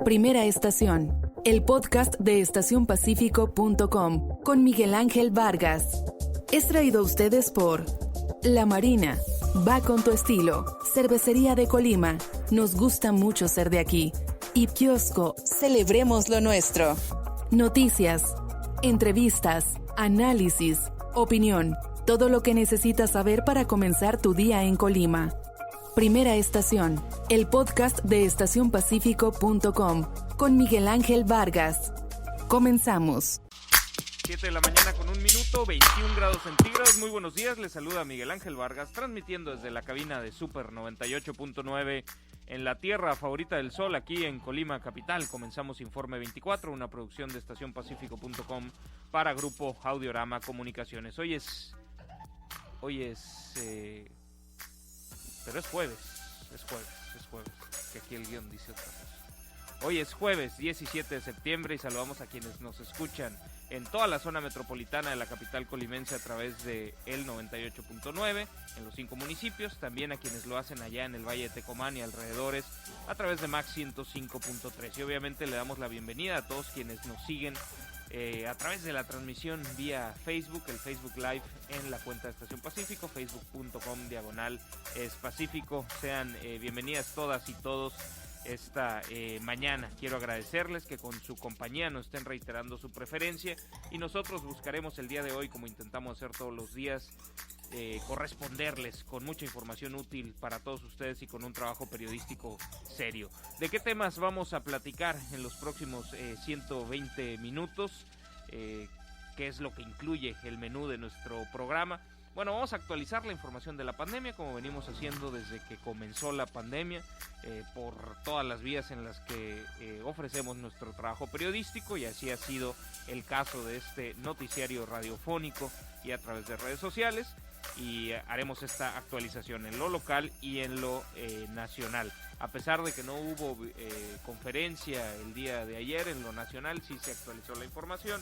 Primera estación, el podcast de estacionpacifico.com con Miguel Ángel Vargas. Es traído a ustedes por La Marina, va con tu estilo, Cervecería de Colima, nos gusta mucho ser de aquí, y Kiosco, celebremos lo nuestro. Noticias, entrevistas, análisis, opinión, todo lo que necesitas saber para comenzar tu día en Colima. Primera estación, el podcast de estacionpacifico.com con Miguel Ángel Vargas. Comenzamos. 7 de la mañana con 1 minuto, 21 grados centígrados. Muy buenos días, les saluda Miguel Ángel Vargas, transmitiendo desde la cabina de Super 98.9 en la tierra favorita del sol, aquí en Colima capital. Comenzamos Informe 24, una producción de estacionpacifico.com para Grupo Audiorama Comunicaciones. Hoy es pero es jueves, que aquí el guión dice otra cosa. Hoy es jueves 17 de septiembre y saludamos a quienes nos escuchan en toda la zona metropolitana de la capital colimense a través de el 98.9 en los 5 municipios, también a quienes lo hacen allá en el Valle de Tecomán y alrededores a través de Max 105.3. Y obviamente le damos la bienvenida a todos quienes nos siguen a través de la transmisión vía Facebook, el Facebook Live en la cuenta de Estación Pacífico, facebook.com/Pacífico. Sean bienvenidas todas y todos esta mañana. Quiero agradecerles que con su compañía nos estén reiterando su preferencia y nosotros buscaremos el día de hoy, como intentamos hacer todos los días, corresponderles con mucha información útil para todos ustedes y con un trabajo periodístico serio. ¿De qué temas vamos a platicar en los próximos 120 minutos? ¿Qué es lo que incluye el menú de nuestro programa? Bueno, vamos a actualizar la información de la pandemia, como venimos haciendo desde que comenzó la pandemia, por todas las vías en las que ofrecemos nuestro trabajo periodístico, y así ha sido el caso de este noticiario radiofónico y a través de redes sociales, y haremos esta actualización en lo local y en lo nacional. A pesar de que no hubo conferencia el día de ayer, en lo nacional sí se actualizó la información.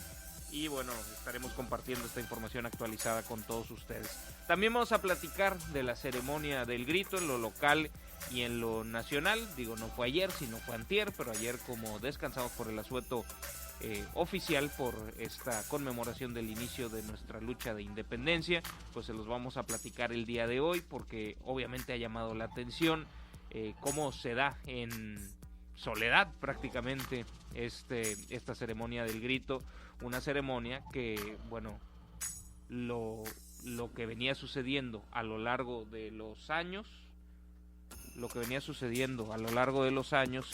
Y bueno, estaremos compartiendo esta información actualizada con todos ustedes. También vamos a platicar de la ceremonia del grito en lo local y en lo nacional. Digo, no fue ayer, sino fue antier, pero ayer, como descansamos por el asueto oficial por esta conmemoración del inicio de nuestra lucha de independencia, pues se los vamos a platicar el día de hoy, porque obviamente ha llamado la atención cómo se da en soledad prácticamente esta ceremonia del grito. Una ceremonia que, bueno, lo que venía sucediendo a lo largo de los años,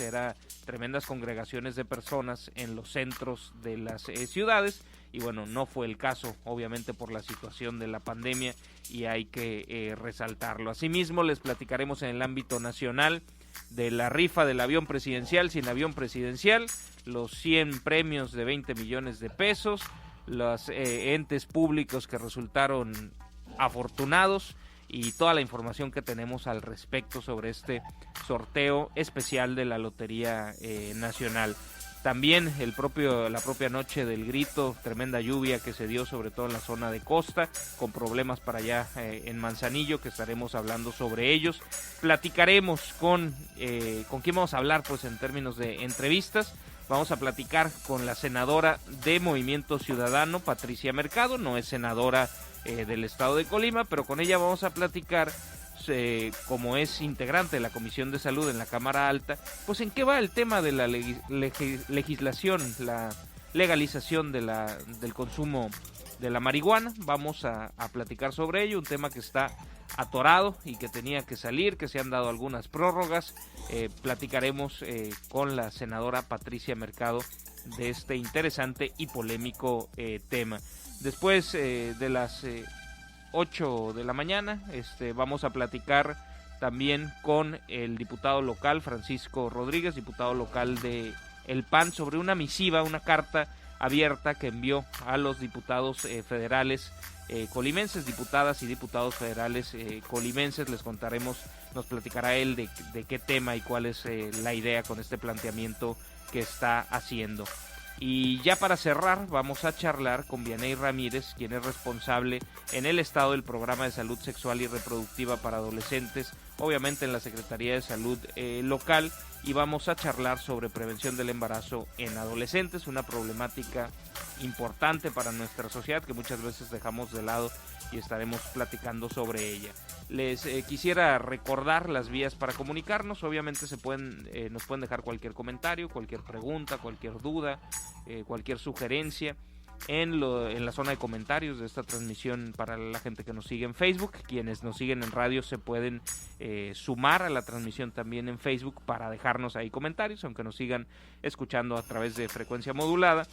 era tremendas congregaciones de personas en los centros de las ciudades, y bueno, no fue el caso, obviamente, por la situación de la pandemia, y hay que resaltarlo. Asimismo, les platicaremos en el ámbito nacional de la rifa del avión presidencial sin avión presidencial, los 100 premios de 20 millones de pesos, los entes públicos que resultaron afortunados y toda la información que tenemos al respecto sobre este sorteo especial de la Lotería Nacional. También la propia noche del grito, tremenda lluvia que se dio sobre todo en la zona de costa, con problemas para allá en Manzanillo, que estaremos hablando sobre ellos. Platicaremos con quién vamos a hablar, pues en términos de entrevistas. Vamos a platicar con la senadora de Movimiento Ciudadano, Patricia Mercado. No es senadora del estado de Colima, pero con ella vamos a platicar, como es integrante de la Comisión de Salud en la Cámara Alta, pues en qué va el tema de la legislación, la legalización del consumo de la marihuana. Vamos a platicar sobre ello, un tema que está atorado y que tenía que salir, que se han dado algunas prórrogas. Platicaremos con la senadora Patricia Mercado de este interesante y polémico tema. Después de las 8 de la mañana vamos a platicar también con el diputado local Francisco Rodríguez, diputado local de el PAN, sobre una misiva, una carta abierta que envió a los diputados federales colimenses, diputadas y diputados federales colimenses. Les contaremos, nos platicará él de qué tema y cuál es la idea con este planteamiento que está haciendo. Y ya para cerrar, vamos a charlar con Vianey Ramírez, quien es responsable en el estado del programa de salud sexual y reproductiva para adolescentes, obviamente en la Secretaría de Salud local, y vamos a charlar sobre prevención del embarazo en adolescentes, una problemática importante para nuestra sociedad que muchas veces dejamos de lado y estaremos platicando sobre ella. Les quisiera recordar las vías para comunicarnos. Obviamente nos pueden dejar cualquier comentario, cualquier pregunta, cualquier duda, cualquier sugerencia en la zona de comentarios de esta transmisión para la gente que nos sigue en Facebook. Quienes nos siguen en radio se pueden sumar a la transmisión también en Facebook para dejarnos ahí comentarios, aunque nos sigan escuchando a través de frecuencia modulada.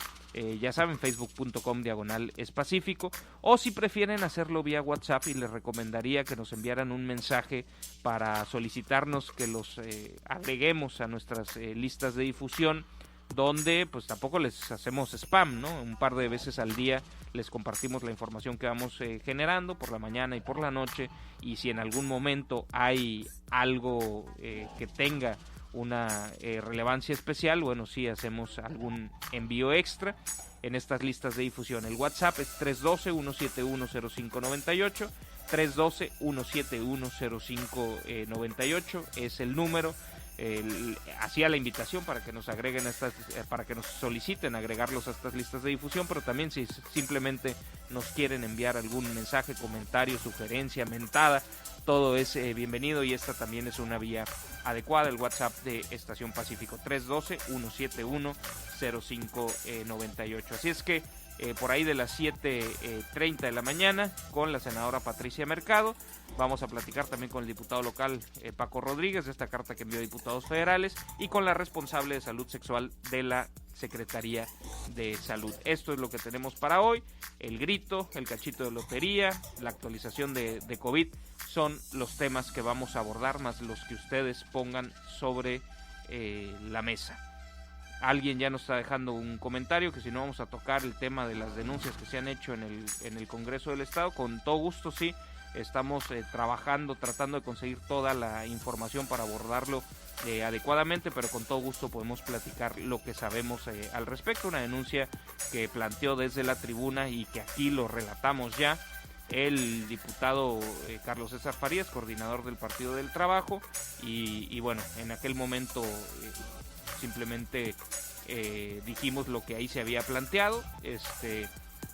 Ya saben, facebook.com/Espacífico, o si prefieren hacerlo vía WhatsApp, y les recomendaría que nos enviaran un mensaje para solicitarnos que los agreguemos a nuestras listas de difusión, donde pues tampoco les hacemos spam, ¿no? Un par de veces al día les compartimos la información que vamos generando por la mañana y por la noche, y si en algún momento hay algo que tenga una relevancia especial, bueno, sí hacemos algún envío extra en estas listas de difusión. El WhatsApp es 312-171-0598, 312-171-0598 es el número. Hacía la invitación para que nos agreguen para que nos soliciten agregarlos a estas listas de difusión, pero también si simplemente nos quieren enviar algún mensaje, comentario, sugerencia, mentada, todo es bienvenido, y esta también es una vía adecuada, el WhatsApp de Estación Pacífico, 312-171-0598. Así es que por ahí de las 7:30 de la mañana, con la senadora Patricia Mercado, vamos a platicar también con el diputado local Paco Rodríguez de esta carta que envió a diputados federales, y con la responsable de salud sexual de la Secretaría de Salud. Esto es lo que tenemos para hoy. El grito, el cachito de lotería, la actualización de COVID son los temas que vamos a abordar, más los que ustedes pongan sobre la mesa. Alguien ya nos está dejando un comentario que si no vamos a tocar el tema de las denuncias que se han hecho en el Congreso del Estado. Con todo gusto, sí, estamos trabajando, tratando de conseguir toda la información para abordarlo adecuadamente, pero con todo gusto podemos platicar lo que sabemos al respecto. Una denuncia que planteó desde la tribuna y que aquí lo relatamos ya el diputado Carlos César Farías, coordinador del Partido del Trabajo, y bueno, en aquel momento simplemente dijimos lo que ahí se había planteado,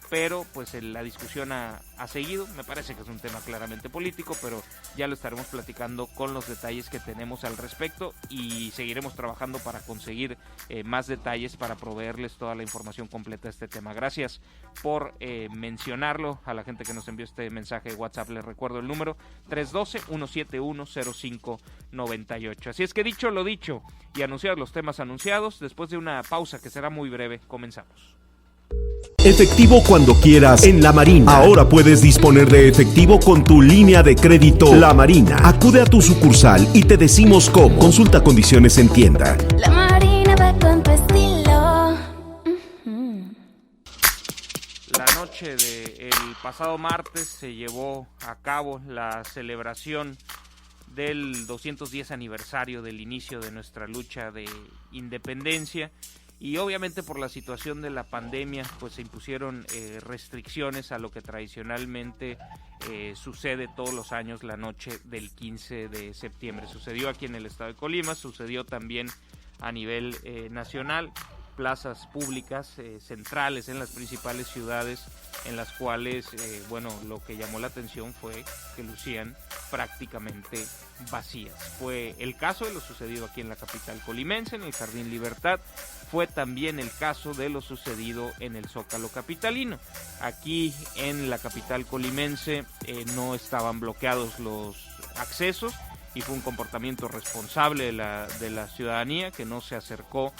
pero pues la discusión ha seguido. Me parece que es un tema claramente político, pero ya lo estaremos platicando con los detalles que tenemos al respecto, y seguiremos trabajando para conseguir más detalles para proveerles toda la información completa de este tema. Gracias por mencionarlo a la gente que nos envió este mensaje de WhatsApp. Les recuerdo el número 312-171-0598. Así es que dicho lo dicho y anunciados los temas anunciados, después de una pausa que será muy breve, comenzamos. Efectivo cuando quieras en La Marina. Ahora puedes disponer de efectivo con tu línea de crédito La Marina. Acude a tu sucursal y te decimos cómo. Consulta condiciones en tienda. La Marina va con tu estilo. La noche del pasado martes se llevó a cabo la celebración del 210 aniversario del inicio de nuestra lucha de independencia. Y obviamente por la situación de la pandemia, pues se impusieron restricciones a lo que tradicionalmente sucede todos los años la noche del 15 de septiembre. Sucedió aquí en el estado de Colima, sucedió también a nivel nacional, plazas públicas centrales en las principales ciudades, en las cuales, bueno, lo que llamó la atención fue que lucían prácticamente vacías. Fue el caso de lo sucedido aquí en la capital colimense, en el Jardín Libertad. Fue también el caso de lo sucedido en el Zócalo capitalino. Aquí en la capital colimense no estaban bloqueados los accesos, y fue un comportamiento responsable de la ciudadanía, que no se acercó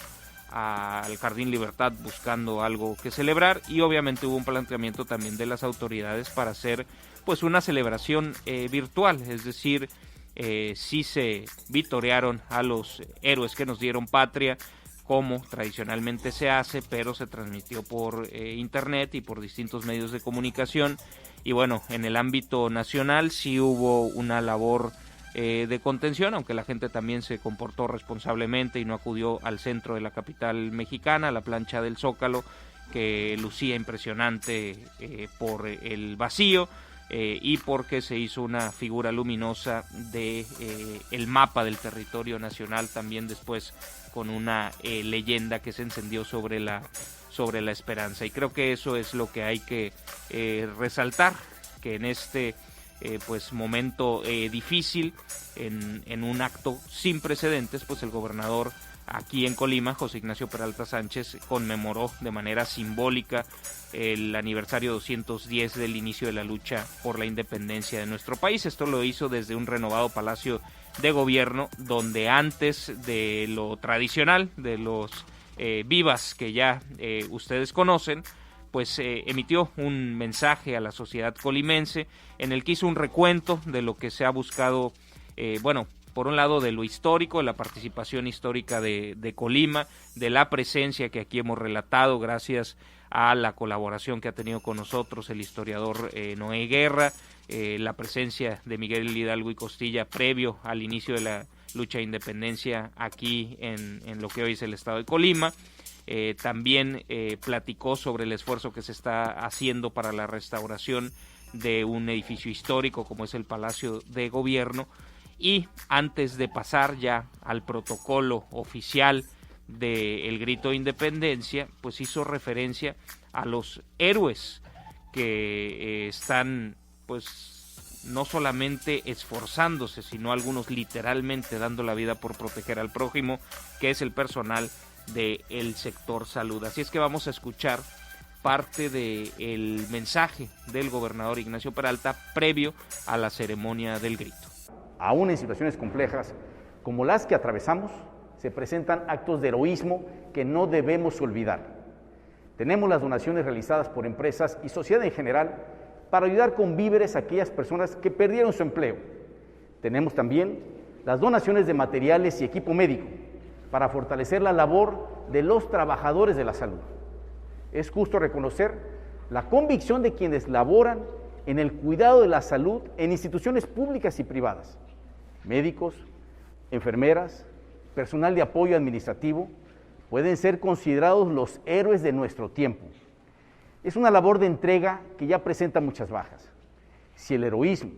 al Jardín Libertad buscando algo que celebrar, y obviamente hubo un planteamiento también de las autoridades para hacer pues una celebración virtual, es decir, sí se vitorearon a los héroes que nos dieron patria, como tradicionalmente se hace, pero se transmitió por internet y por distintos medios de comunicación. Y bueno, en el ámbito nacional sí hubo una labor de contención, aunque la gente también se comportó responsablemente y no acudió al centro de la capital mexicana, a la plancha del Zócalo, que lucía impresionante por el vacío. y porque se hizo una figura luminosa de el mapa del territorio nacional, también después con una leyenda que se encendió sobre la esperanza. Y creo que eso es lo que hay que resaltar, que en este pues momento difícil, en un acto sin precedentes, pues el gobernador aquí en Colima, José Ignacio Peralta Sánchez, conmemoró de manera simbólica el aniversario 210 del inicio de la lucha por la independencia de nuestro país. Esto lo hizo desde un renovado Palacio de Gobierno, donde antes de lo tradicional, de los vivas que ya ustedes conocen, pues emitió un mensaje a la sociedad colimense en el que hizo un recuento de lo que se ha buscado, por un lado de lo histórico, de la participación histórica de Colima, de la presencia que aquí hemos relatado gracias a la colaboración que ha tenido con nosotros el historiador Noé Guerra, la presencia de Miguel Hidalgo y Costilla previo al inicio de la lucha de independencia aquí en lo que hoy es el estado de Colima. También platicó sobre el esfuerzo que se está haciendo para la restauración de un edificio histórico como es el Palacio de Gobierno. Y antes de pasar ya al protocolo oficial del grito de independencia, pues hizo referencia a los héroes que están pues no solamente esforzándose, sino algunos literalmente dando la vida por proteger al prójimo, que es el personal del sector salud. Así es que vamos a escuchar parte del mensaje del gobernador Ignacio Peralta previo a la ceremonia del grito. Aún en situaciones complejas como las que atravesamos, se presentan actos de heroísmo que no debemos olvidar. Tenemos las donaciones realizadas por empresas y sociedad en general para ayudar con víveres a aquellas personas que perdieron su empleo. Tenemos también las donaciones de materiales y equipo médico para fortalecer la labor de los trabajadores de la salud. Es justo reconocer la convicción de quienes laboran en el cuidado de la salud en instituciones públicas y privadas. Médicos, enfermeras, personal de apoyo administrativo pueden ser considerados los héroes de nuestro tiempo. Es una labor de entrega que ya presenta muchas bajas. Si el heroísmo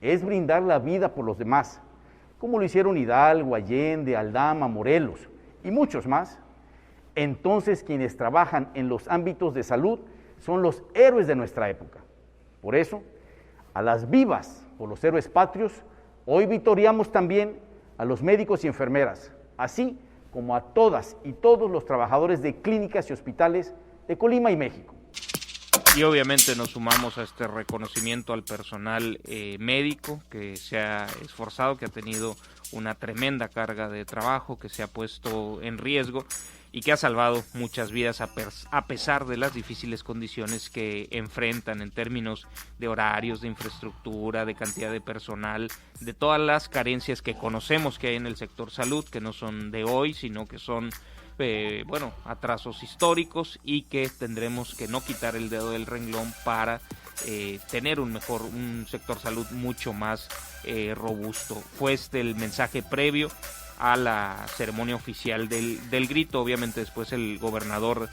es brindar la vida por los demás, como lo hicieron Hidalgo, Allende, Aldama, Morelos y muchos más, entonces quienes trabajan en los ámbitos de salud son los héroes de nuestra época. Por eso, a las vivas por los héroes patrios, hoy victoriamos también a los médicos y enfermeras, así como a todas y todos los trabajadores de clínicas y hospitales de Colima y México. Y obviamente nos sumamos a este reconocimiento al personal médico que se ha esforzado, que ha tenido una tremenda carga de trabajo, que se ha puesto en riesgo y que ha salvado muchas vidas a pesar de las difíciles condiciones que enfrentan en términos de horarios, de infraestructura, de cantidad de personal, de todas las carencias que conocemos que hay en el sector salud, que no son de hoy, sino que son atrasos históricos y que tendremos que no quitar el dedo del renglón para tener un sector salud mucho más robusto. Fue el mensaje previo a la ceremonia oficial del grito. Obviamente después el gobernador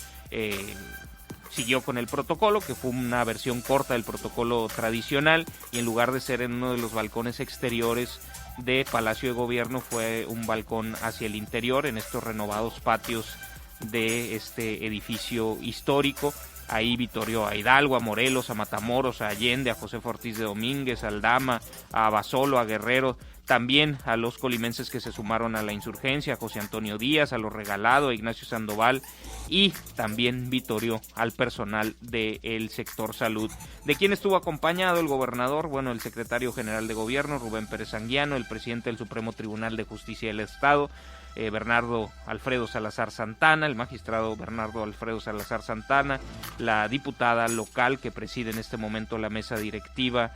siguió con el protocolo, que fue una versión corta del protocolo tradicional, y en lugar de ser en uno de los balcones exteriores de Palacio de Gobierno, fue un balcón hacia el interior, en estos renovados patios de este edificio histórico. Ahí vitorió a Hidalgo, a Morelos, a Matamoros, a Allende, a Josefa Ortiz de Domínguez, a Aldama, a Basolo, a Guerrero, también a los colimenses que se sumaron a la insurgencia, a José Antonio Díaz, a Los Regalado, a Ignacio Sandoval, y también vitorió al personal del sector salud. ¿De quién estuvo acompañado el gobernador? Bueno, el secretario general de Gobierno, Rubén Pérez Anguiano, el presidente del Supremo Tribunal de Justicia del Estado, Bernardo Alfredo Salazar Santana, el magistrado Bernardo Alfredo Salazar Santana, la diputada local que preside en este momento la mesa directiva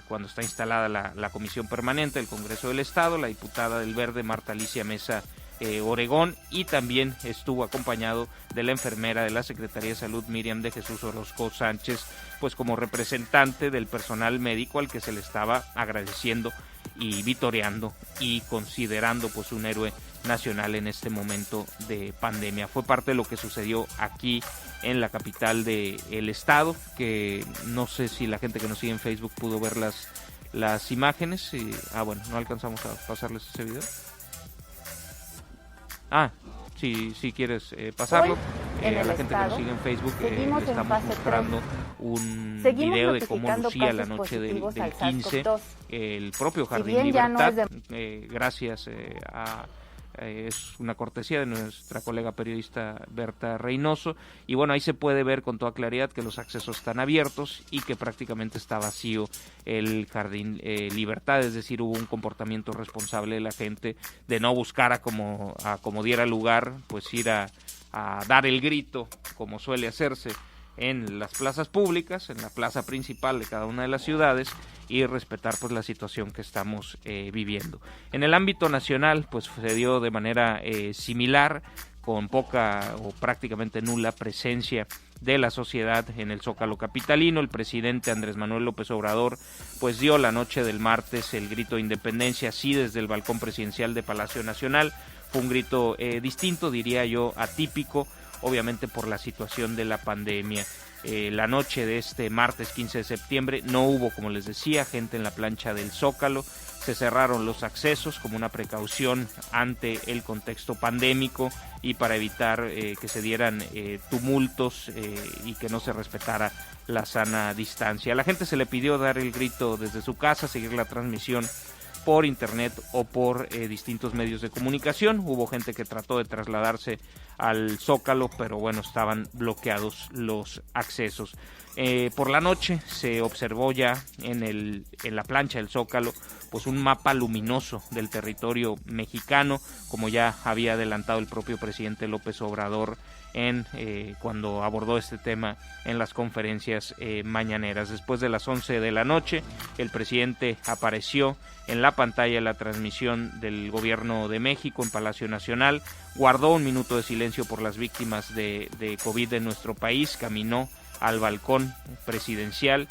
cuando está instalada la comisión permanente del Congreso del Estado, la diputada del Verde Marta Alicia Mesa Oregón, y también estuvo acompañado de la enfermera de la Secretaría de Salud, Miriam de Jesús Orozco Sánchez, pues como representante del personal médico al que se le estaba agradeciendo y vitoreando y considerando pues un héroe nacional en este momento de pandemia. Fue parte de lo que sucedió aquí en la capital del estado, que no sé si la gente que nos sigue en Facebook pudo ver las imágenes. Bueno, no alcanzamos a pasarles ese video. Si quieres pasarlo. A la gente que nos sigue en Facebook le estamos mostrando un video de cómo lucía la noche del 15 el propio Jardín Libertad, gracias es una cortesía de nuestra colega periodista Berta Reynoso, y bueno, ahí se puede ver con toda claridad que los accesos están abiertos y que prácticamente está vacío el Jardín Libertad, es decir, hubo un comportamiento responsable de la gente de no buscar a como diera lugar, pues ir a dar el grito como suele hacerse en las plazas públicas, en la plaza principal de cada una de las ciudades, y respetar pues la situación que estamos viviendo. En el ámbito nacional pues se dio de manera similar, con poca o prácticamente nula presencia de la sociedad en el Zócalo capitalino. El presidente Andrés Manuel López Obrador pues dio la noche del martes el grito de independencia, así desde el balcón presidencial de Palacio Nacional. Fue un grito distinto, diría yo, atípico, obviamente por la situación de la pandemia. La noche de este martes 15 de septiembre no hubo, como les decía, gente en la plancha del Zócalo. Se cerraron los accesos como una precaución ante el contexto pandémico y para evitar que se dieran tumultos y que no se respetara la sana distancia. A la gente se le pidió dar el grito desde su casa, seguir la transmisión por internet o por distintos medios de comunicación. Hubo gente que trató de trasladarse al Zócalo, pero bueno, estaban bloqueados los accesos. Por la noche se observó ya en la plancha del Zócalo pues un mapa luminoso del territorio mexicano, como ya había adelantado el propio presidente López Obrador cuando abordó este tema en las conferencias mañaneras. Después de las 11 de la noche, el presidente apareció en la pantalla de la transmisión del Gobierno de México en Palacio Nacional, guardó un minuto de silencio por las víctimas de COVID en nuestro país, caminó al balcón presidencial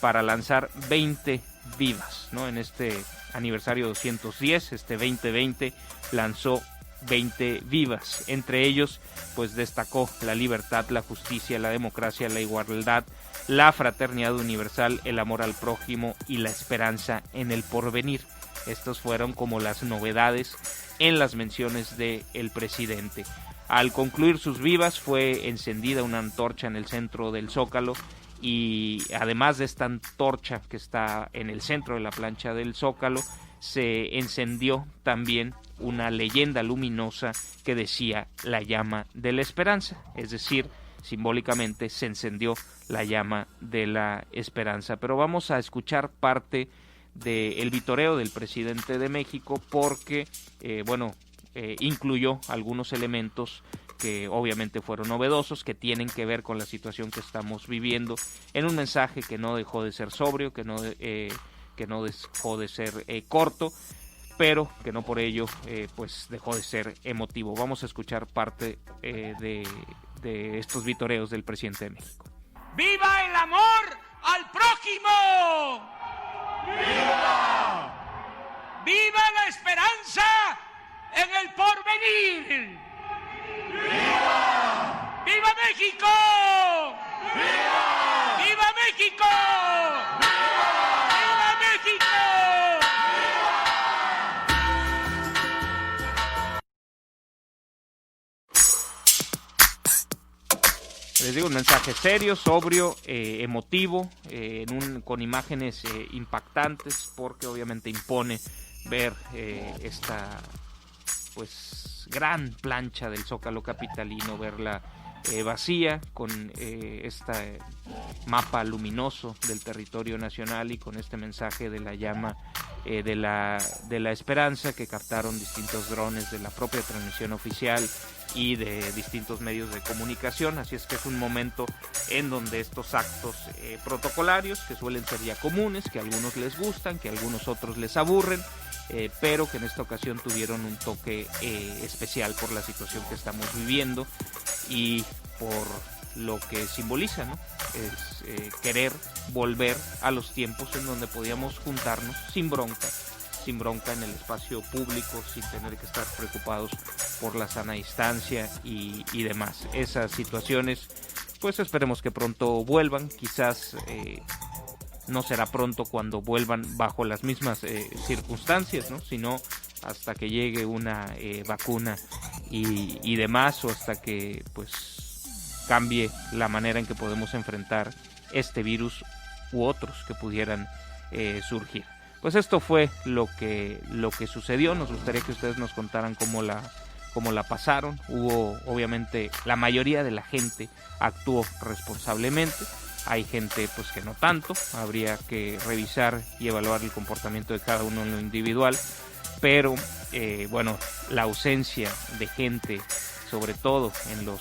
para lanzar 20 vivas, ¿no? En este aniversario 210, 2020, lanzó 20 vivas. Entre ellos, pues destacó la libertad, la justicia, la democracia, la igualdad, la fraternidad universal, el amor al prójimo y la esperanza en el porvenir. Estos fueron como las novedades en las menciones del presidente. Al concluir sus vivas, fue encendida una antorcha en el centro del Zócalo, y además de esta antorcha que está en el centro de la plancha del Zócalo, se encendió también una leyenda luminosa que decía la llama de la esperanza, es decir, simbólicamente se encendió la llama de la esperanza. Pero vamos a escuchar parte del vitoreo del presidente de México porque, incluyó algunos elementos que obviamente fueron novedosos, que tienen que ver con la situación que estamos viviendo, en un mensaje que no dejó de ser sobrio, que no dejó de ser corto, pero que no por ello pues dejó de ser emotivo. Vamos a escuchar parte de estos vitoreos del presidente de México. ¡Viva el amor al prójimo! ¡Viva! ¡Viva la esperanza en el porvenir! ¡Viva! ¡Viva México! ¡Viva! ¡Viva México! ¡Viva México! Les digo, un mensaje serio, sobrio, emotivo, con imágenes impactantes, porque obviamente impone ver esta pues gran plancha del Zócalo capitalino, verla vacía, con este mapa luminoso del territorio nacional y con este mensaje de la llama de la esperanza que captaron distintos drones de la propia transmisión oficial y de distintos medios de comunicación. Así es que es un momento en donde estos actos protocolarios, que suelen ser ya comunes, que a algunos les gustan, que a algunos otros les aburren, pero que en esta ocasión tuvieron un toque especial por la situación que estamos viviendo y por lo que simboliza, ¿no? Es querer volver a los tiempos en donde podíamos juntarnos sin bronca, sin bronca en el espacio público, sin tener que estar preocupados por la sana distancia y demás. Esas situaciones, pues esperemos que pronto vuelvan, quizás no será pronto cuando vuelvan bajo las mismas circunstancias, ¿no? Sino hasta que llegue una vacuna y demás, o hasta que pues cambie la manera en que podemos enfrentar este virus u otros que pudieran surgir. Pues esto fue lo que sucedió. Nos gustaría que ustedes nos contaran cómo la pasaron. Hubo, obviamente, la mayoría de la gente actuó responsablemente. Hay gente pues que no tanto. Habría que revisar y evaluar el comportamiento de cada uno en lo individual. Pero bueno, la ausencia de gente, sobre todo en los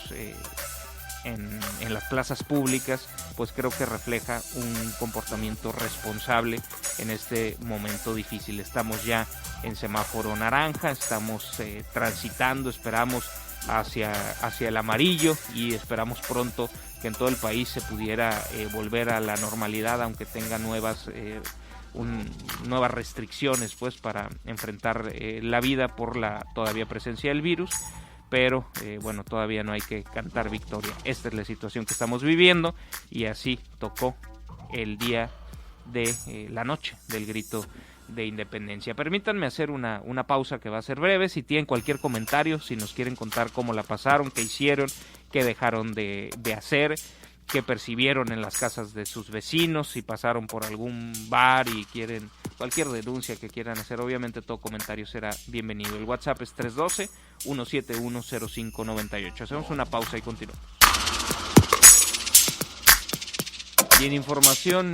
en las plazas públicas, pues creo que refleja un comportamiento responsable en este momento difícil. Estamos ya en semáforo naranja, estamos transitando, esperamos hacia el amarillo, y esperamos pronto que en todo el país se pudiera volver a la normalidad, aunque tenga nuevas restricciones pues para enfrentar la vida por la todavía presencia del virus. Pero bueno, todavía no hay que cantar victoria. Esta es la situación que estamos viviendo, y así tocó el día de la noche del grito de independencia. Permítanme hacer una pausa que va a ser breve. Si tienen cualquier comentario, si nos quieren contar cómo la pasaron, qué hicieron, qué dejaron de hacer, qué percibieron en las casas de sus vecinos, si pasaron por algún bar y quieren cualquier denuncia que quieran hacer, obviamente todo comentario será bienvenido. El WhatsApp es 312-171-0598. Hacemos una pausa y continuamos. Y en información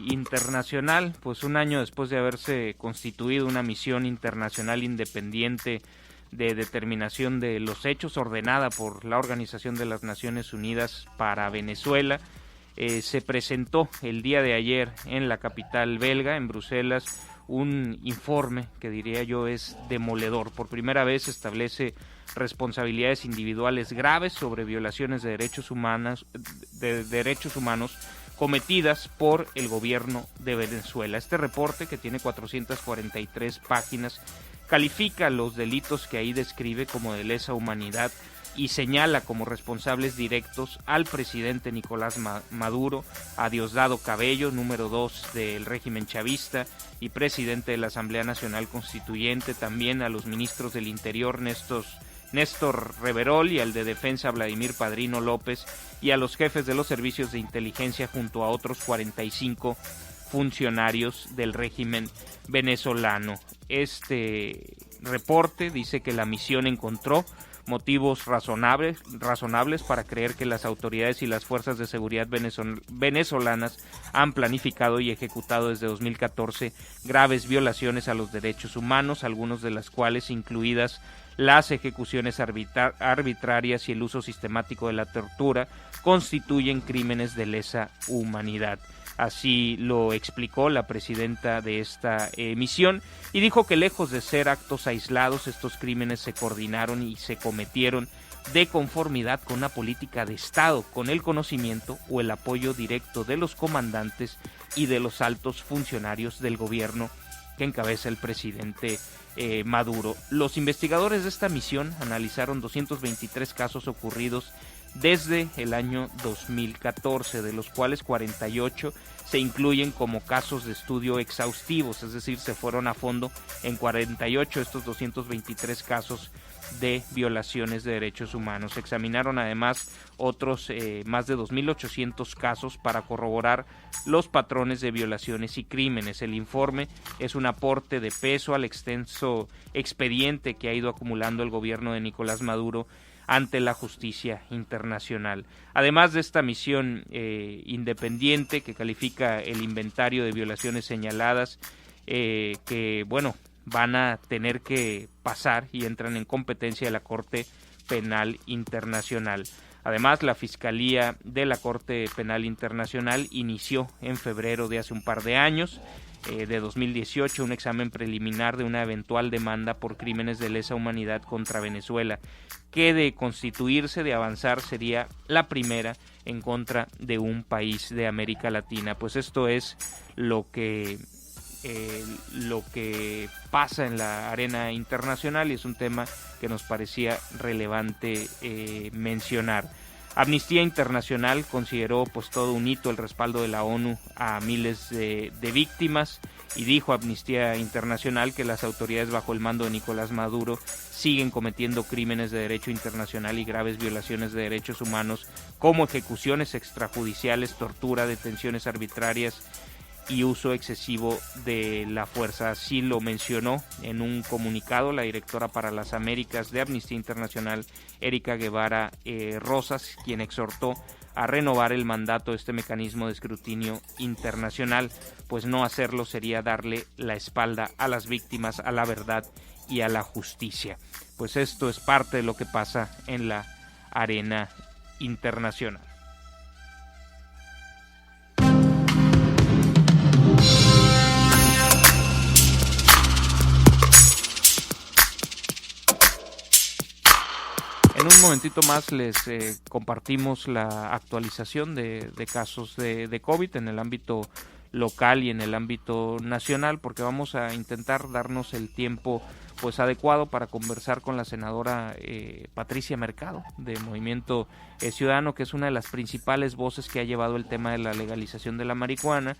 internacional, pues un año después de haberse constituido una misión internacional independiente de determinación de los hechos ordenada por la Organización de las Naciones Unidas para Venezuela, se presentó el día de ayer en la capital belga, en Bruselas, un informe que diría yo es demoledor. Por primera vez establece responsabilidades individuales graves sobre violaciones de derechos humanos cometidas por el gobierno de Venezuela. Este reporte, que tiene 443 páginas, califica los delitos que ahí describe como de lesa humanidad y señala como responsables directos al presidente Nicolás Maduro, a Diosdado Cabello, número 2 del régimen chavista y presidente de la Asamblea Nacional Constituyente, también a los ministros del Interior Néstor Reverol y al de Defensa Vladimir Padrino López, y a los jefes de los servicios de inteligencia junto a otros 45 funcionarios del régimen venezolano. Este reporte dice que la misión encontró motivos razonables para creer que las autoridades y las fuerzas de seguridad venezolanas han planificado y ejecutado desde 2014 graves violaciones a los derechos humanos, algunas de las cuales, incluidas las ejecuciones arbitrarias y el uso sistemático de la tortura, constituyen crímenes de lesa humanidad. Así lo explicó la presidenta de esta misión, y dijo que lejos de ser actos aislados, estos crímenes se coordinaron y se cometieron de conformidad con una política de Estado, con el conocimiento o el apoyo directo de los comandantes y de los altos funcionarios del gobierno que encabeza el presidente Maduro. Los investigadores de esta misión analizaron 223 casos ocurridos desde el año 2014, de los cuales 48 se incluyen como casos de estudio exhaustivos, es decir, se fueron a fondo en 48 estos 223 casos de violaciones de derechos humanos. Se examinaron además otros más de 2.800 casos para corroborar los patrones de violaciones y crímenes. El informe es un aporte de peso al extenso expediente que ha ido acumulando el gobierno de Nicolás Maduro ante la justicia internacional. Además de esta misión independiente que califica el inventario de violaciones señaladas, que bueno, van a tener que pasar y entran en competencia de la Corte Penal Internacional. Además, la Fiscalía de la Corte Penal Internacional inició en febrero de hace un par de años, de 2018, un examen preliminar de una eventual demanda por crímenes de lesa humanidad contra Venezuela, que de constituirse, de avanzar, sería la primera en contra de un país de América Latina. Pues esto es lo que lo que pasa en la arena internacional, y es un tema que nos parecía relevante mencionar. Amnistía Internacional consideró pues todo un hito el respaldo de la ONU a miles de víctimas, y dijo Amnistía Internacional que las autoridades bajo el mando de Nicolás Maduro siguen cometiendo crímenes de derecho internacional y graves violaciones de derechos humanos, como ejecuciones extrajudiciales, tortura, detenciones arbitrarias y uso excesivo de la fuerza. Así lo mencionó en un comunicado la directora para las Américas de Amnistía Internacional, Erika Guevara Rosas, quien exhortó a renovar el mandato de este mecanismo de escrutinio internacional, pues no hacerlo sería darle la espalda a las víctimas, a la verdad y a la justicia. Pues esto es parte de lo que pasa en la arena internacional. En un momentito más les compartimos la actualización de casos de COVID en el ámbito local y en el ámbito nacional, porque vamos a intentar darnos el tiempo pues adecuado para conversar con la senadora Patricia Mercado de Movimiento Ciudadano, que es una de las principales voces que ha llevado el tema de la legalización de la marihuana,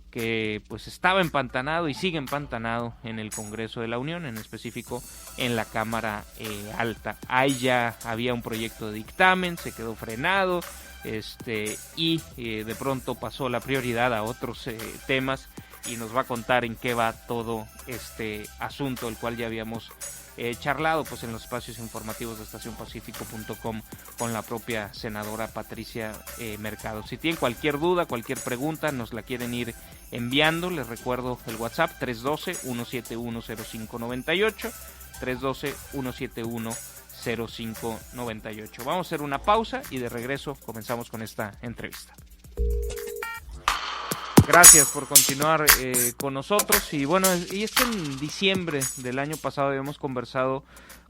que pues estaba empantanado y sigue empantanado en el Congreso de la Unión, en específico en la Cámara Alta. Ahí ya había un proyecto de dictamen, se quedó frenado, y de pronto pasó la prioridad a otros temas, y nos va a contar en qué va todo este asunto, el cual ya habíamos charlado pues en los espacios informativos de estacionpacifico.com con la propia senadora Patricia Mercado. Si tienen cualquier duda, cualquier pregunta, nos la quieren ir enviando, les recuerdo el WhatsApp 312-171-0598, 312-171-0598. Vamos a hacer una pausa y de regreso comenzamos con esta entrevista. Gracias por continuar con nosotros. Y bueno, y es que en diciembre del año pasado habíamos conversado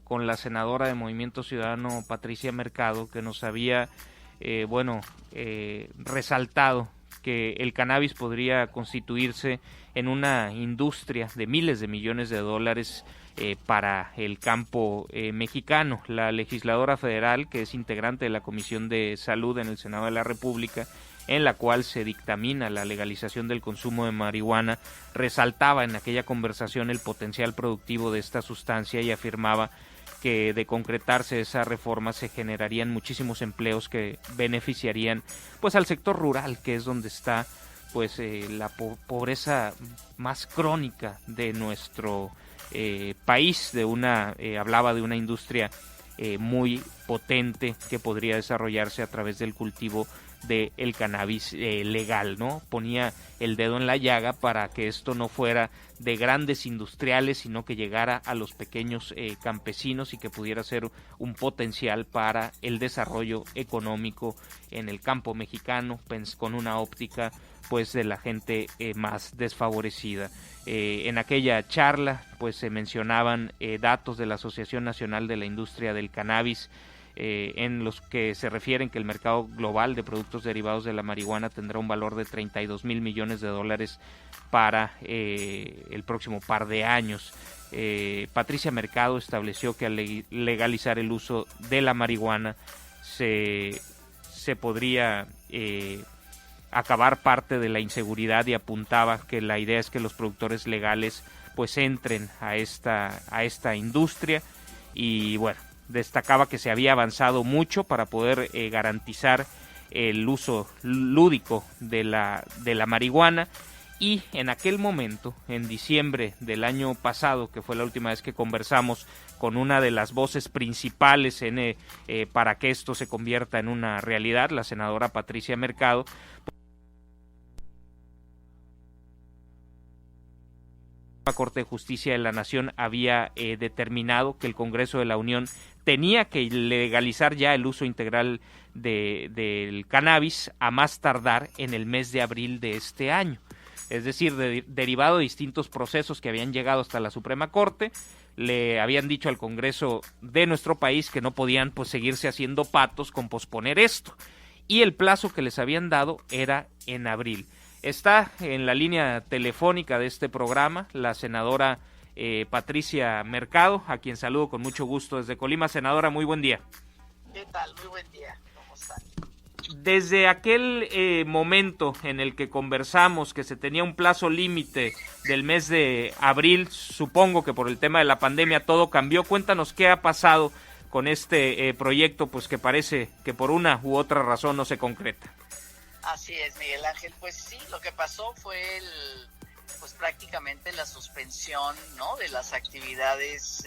con la senadora de Movimiento Ciudadano Patricia Mercado, que nos había resaltado que el cannabis podría constituirse en una industria de miles de millones de dólares para el campo mexicano. La legisladora federal, que es integrante de la Comisión de Salud en el Senado de la República, en la cual se dictamina la legalización del consumo de marihuana, resaltaba en aquella conversación el potencial productivo de esta sustancia y afirmaba que de concretarse esa reforma se generarían muchísimos empleos que beneficiarían pues al sector rural, que es donde está pues la pobreza más crónica de nuestro país. Hablaba de una industria muy potente que podría desarrollarse a través del cultivo del cannabis legal, ¿no? Ponía el dedo en la llaga para que esto no fuera de grandes industriales, sino que llegara a los pequeños campesinos y que pudiera ser un potencial para el desarrollo económico en el campo mexicano, con una óptica pues de la gente más desfavorecida. En aquella charla pues se mencionaban datos de la Asociación Nacional de la Industria del Cannabis, en los que se refieren que el mercado global de productos derivados de la marihuana tendrá un valor de 32 mil millones de dólares para el próximo par de años. Patricia Mercado estableció que al legalizar el uso de la marihuana se podría acabar parte de la inseguridad, y apuntaba que la idea es que los productores legales pues entren a esta industria. Y bueno, destacaba que se había avanzado mucho para poder garantizar el uso lúdico de la marihuana, y en aquel momento, en diciembre del año pasado, que fue la última vez que conversamos con una de las voces principales para que esto se convierta en una realidad, la senadora Patricia Mercado, la Corte de Justicia de la Nación había determinado que el Congreso de la Unión tenía que legalizar ya el uso integral del cannabis a más tardar en el mes de abril de este año. Es decir, derivado de distintos procesos que habían llegado hasta la Suprema Corte, le habían dicho al Congreso de nuestro país que no podían pues seguirse haciendo patos con posponer esto, y el plazo que les habían dado era en abril. Está en la línea telefónica de este programa la senadora Patricia Mercado, a quien saludo con mucho gusto desde Colima. Senadora, muy buen día. ¿Qué tal? Muy buen día. ¿Cómo están? Desde aquel momento en el que conversamos que se tenía un plazo límite del mes de abril, supongo que por el tema de la pandemia todo cambió. Cuéntanos qué ha pasado con este proyecto, pues que parece que por una u otra razón no se concreta. Así es, Miguel Ángel. Pues sí, lo que pasó fue pues prácticamente la suspensión, ¿no?, de las actividades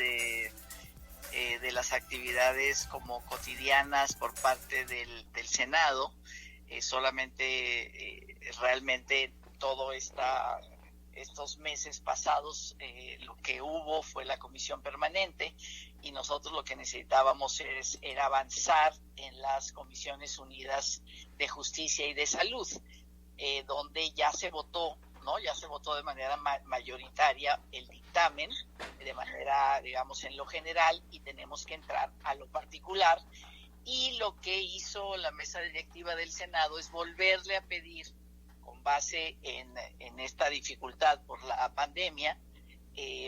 como cotidianas por parte del Senado. Solamente realmente todo estos meses pasados lo que hubo fue la comisión permanente, y nosotros lo que necesitábamos era avanzar en las comisiones unidas de justicia y de salud, donde ya se votó, ¿no? Ya se votó de manera mayoritaria el dictamen, de manera, digamos, en lo general, y tenemos que entrar a lo particular. Y lo que hizo la mesa directiva del Senado es volverle a pedir, con base en esta dificultad por la pandemia,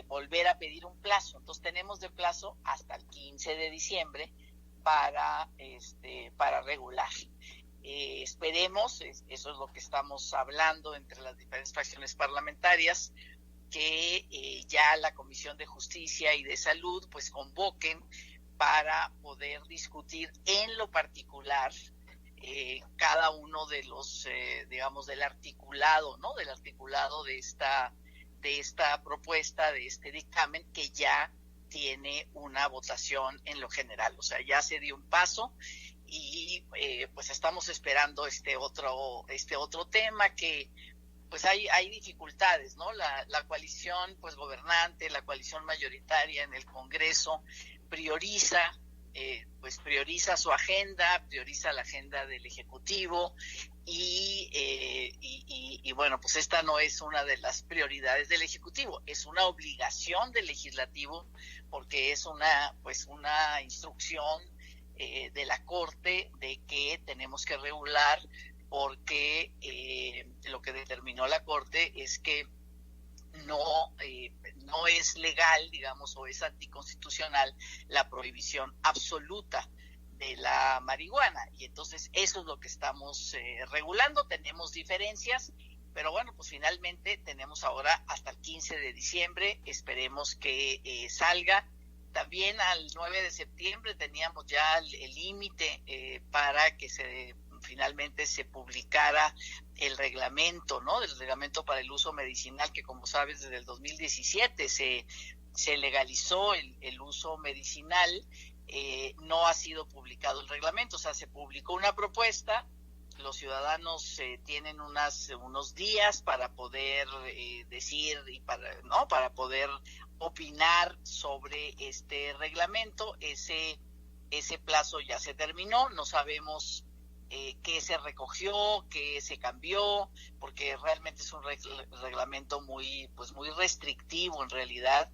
volver a pedir un plazo. Entonces tenemos de plazo hasta el 15 de diciembre para regular. Esperemos, eso es lo que estamos hablando entre las diferentes facciones parlamentarias, que ya la Comisión de Justicia y de Salud pues convoquen para poder discutir en lo particular cada uno de los, digamos, del articulado, ¿no? Del articulado de esta propuesta, de este dictamen, que ya tiene una votación en lo general. O sea, ya se dio un paso y pues estamos esperando este otro tema que pues hay dificultades, ¿no? La coalición pues gobernante, la coalición mayoritaria en el Congreso prioriza su agenda, prioriza la agenda del Ejecutivo y bueno, pues esta no es una de las prioridades del Ejecutivo, es una obligación del Legislativo, porque es una instrucción de la Corte de que tenemos que regular, porque lo que determinó la Corte es que no es legal, digamos, o es anticonstitucional la prohibición absoluta de la marihuana, y entonces eso es lo que estamos regulando. Tenemos diferencias, pero bueno, pues finalmente tenemos ahora hasta el 15 de diciembre, esperemos que salga. También al 9 de septiembre teníamos ya el límite para que finalmente se publicara el reglamento, ¿no? El reglamento para el uso medicinal, que como sabes desde el 2017 se legalizó el uso medicinal. No ha sido publicado el reglamento, o sea, se publicó una propuesta, los ciudadanos tienen unos días para poder decir y para poder opinar sobre este reglamento. Ese plazo ya se terminó, no sabemos qué se recogió, qué se cambió, porque realmente es un reglamento muy restrictivo en realidad,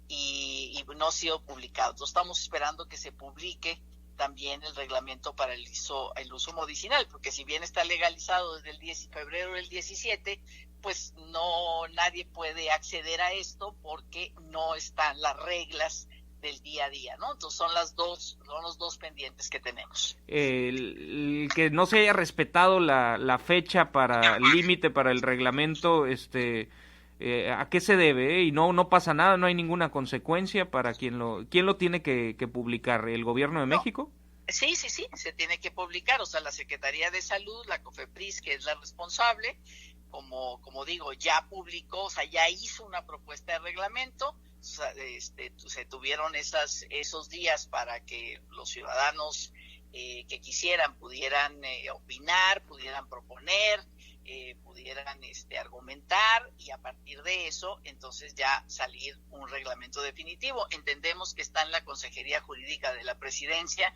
y no ha sido publicado. Entonces estamos esperando que se publique también el reglamento para el uso medicinal, porque si bien está legalizado desde el febrero del 17, pues nadie puede acceder a esto porque no están las reglas del día a día, ¿no? Entonces son los dos pendientes que tenemos. El que no se haya respetado la fecha para el límite para el reglamento, ¿a qué se debe? Y no pasa nada, no hay ninguna consecuencia para ¿quién lo tiene que publicar? ¿El gobierno de México? Sí, se tiene que publicar, o sea, la Secretaría de Salud, la COFEPRIS, que es la responsable, como digo, ya publicó, o sea, ya hizo una propuesta de reglamento. O sea, se tuvieron esos días para que los ciudadanos que quisieran pudieran opinar, pudieran proponer, pudieran argumentar, y a partir de eso entonces ya salir un reglamento definitivo. Entendemos que está en la Consejería Jurídica de la Presidencia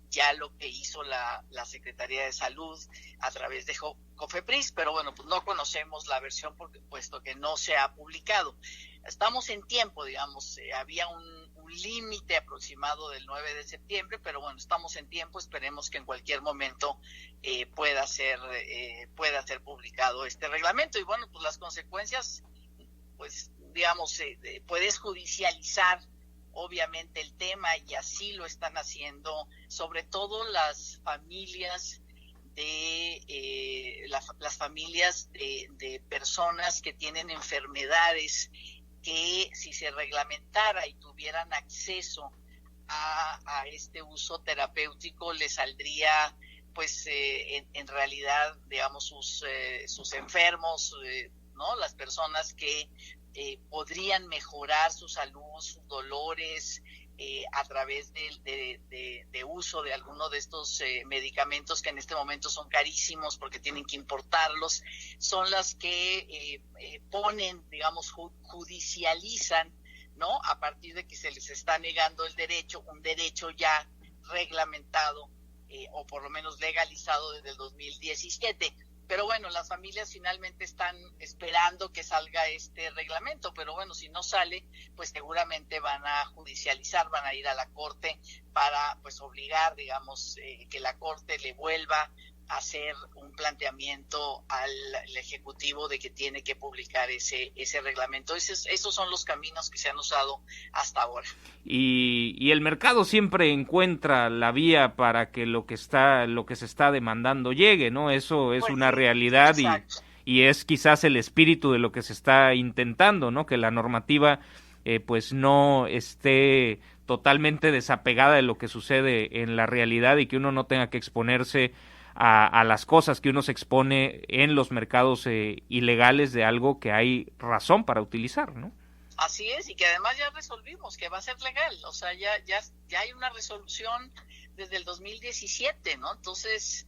ya lo que hizo la Secretaría de Salud a través de COFEPRIS, pero bueno, pues no conocemos la versión puesto que no se ha publicado. Estamos en tiempo, digamos, había un un límite aproximado del 9 de septiembre, pero bueno, estamos en tiempo, esperemos que en cualquier momento pueda ser publicado este reglamento. Y bueno, pues las consecuencias, pues digamos, puedes judicializar obviamente el tema, y así lo están haciendo, sobre todo las familias las familias de personas que tienen enfermedades, que si se reglamentara y tuvieran acceso a este uso terapéutico, les saldría pues en realidad, digamos, sus enfermos, ¿no? Las personas que podrían mejorar su salud, sus dolores, a través de uso de alguno de estos medicamentos que en este momento son carísimos porque tienen que importarlos, son las que ponen, digamos, judicializan, ¿no? A partir de que se les está negando el derecho, un derecho ya reglamentado o por lo menos legalizado desde el 2017. Pero bueno, las familias finalmente están esperando que salga este reglamento, pero bueno, si no sale, pues seguramente van a judicializar, van a ir a la Corte para pues obligar, digamos, que la Corte le vuelva a hacer un planteamiento al Ejecutivo de que tiene que publicar ese reglamento. Esos son los caminos que se han usado hasta ahora. Y el mercado siempre encuentra la vía para que lo que se está demandando llegue, ¿no? Eso es una realidad, y es quizás el espíritu de lo que se está intentando, ¿no? Que la normativa pues no esté totalmente desapegada de lo que sucede en la realidad, y que uno no tenga que exponerse a las cosas que uno se expone en los mercados ilegales de algo que hay razón para utilizar, ¿no? Así es, y que además ya resolvimos que va a ser legal, o sea, ya hay una resolución desde el 2017, ¿no? Entonces,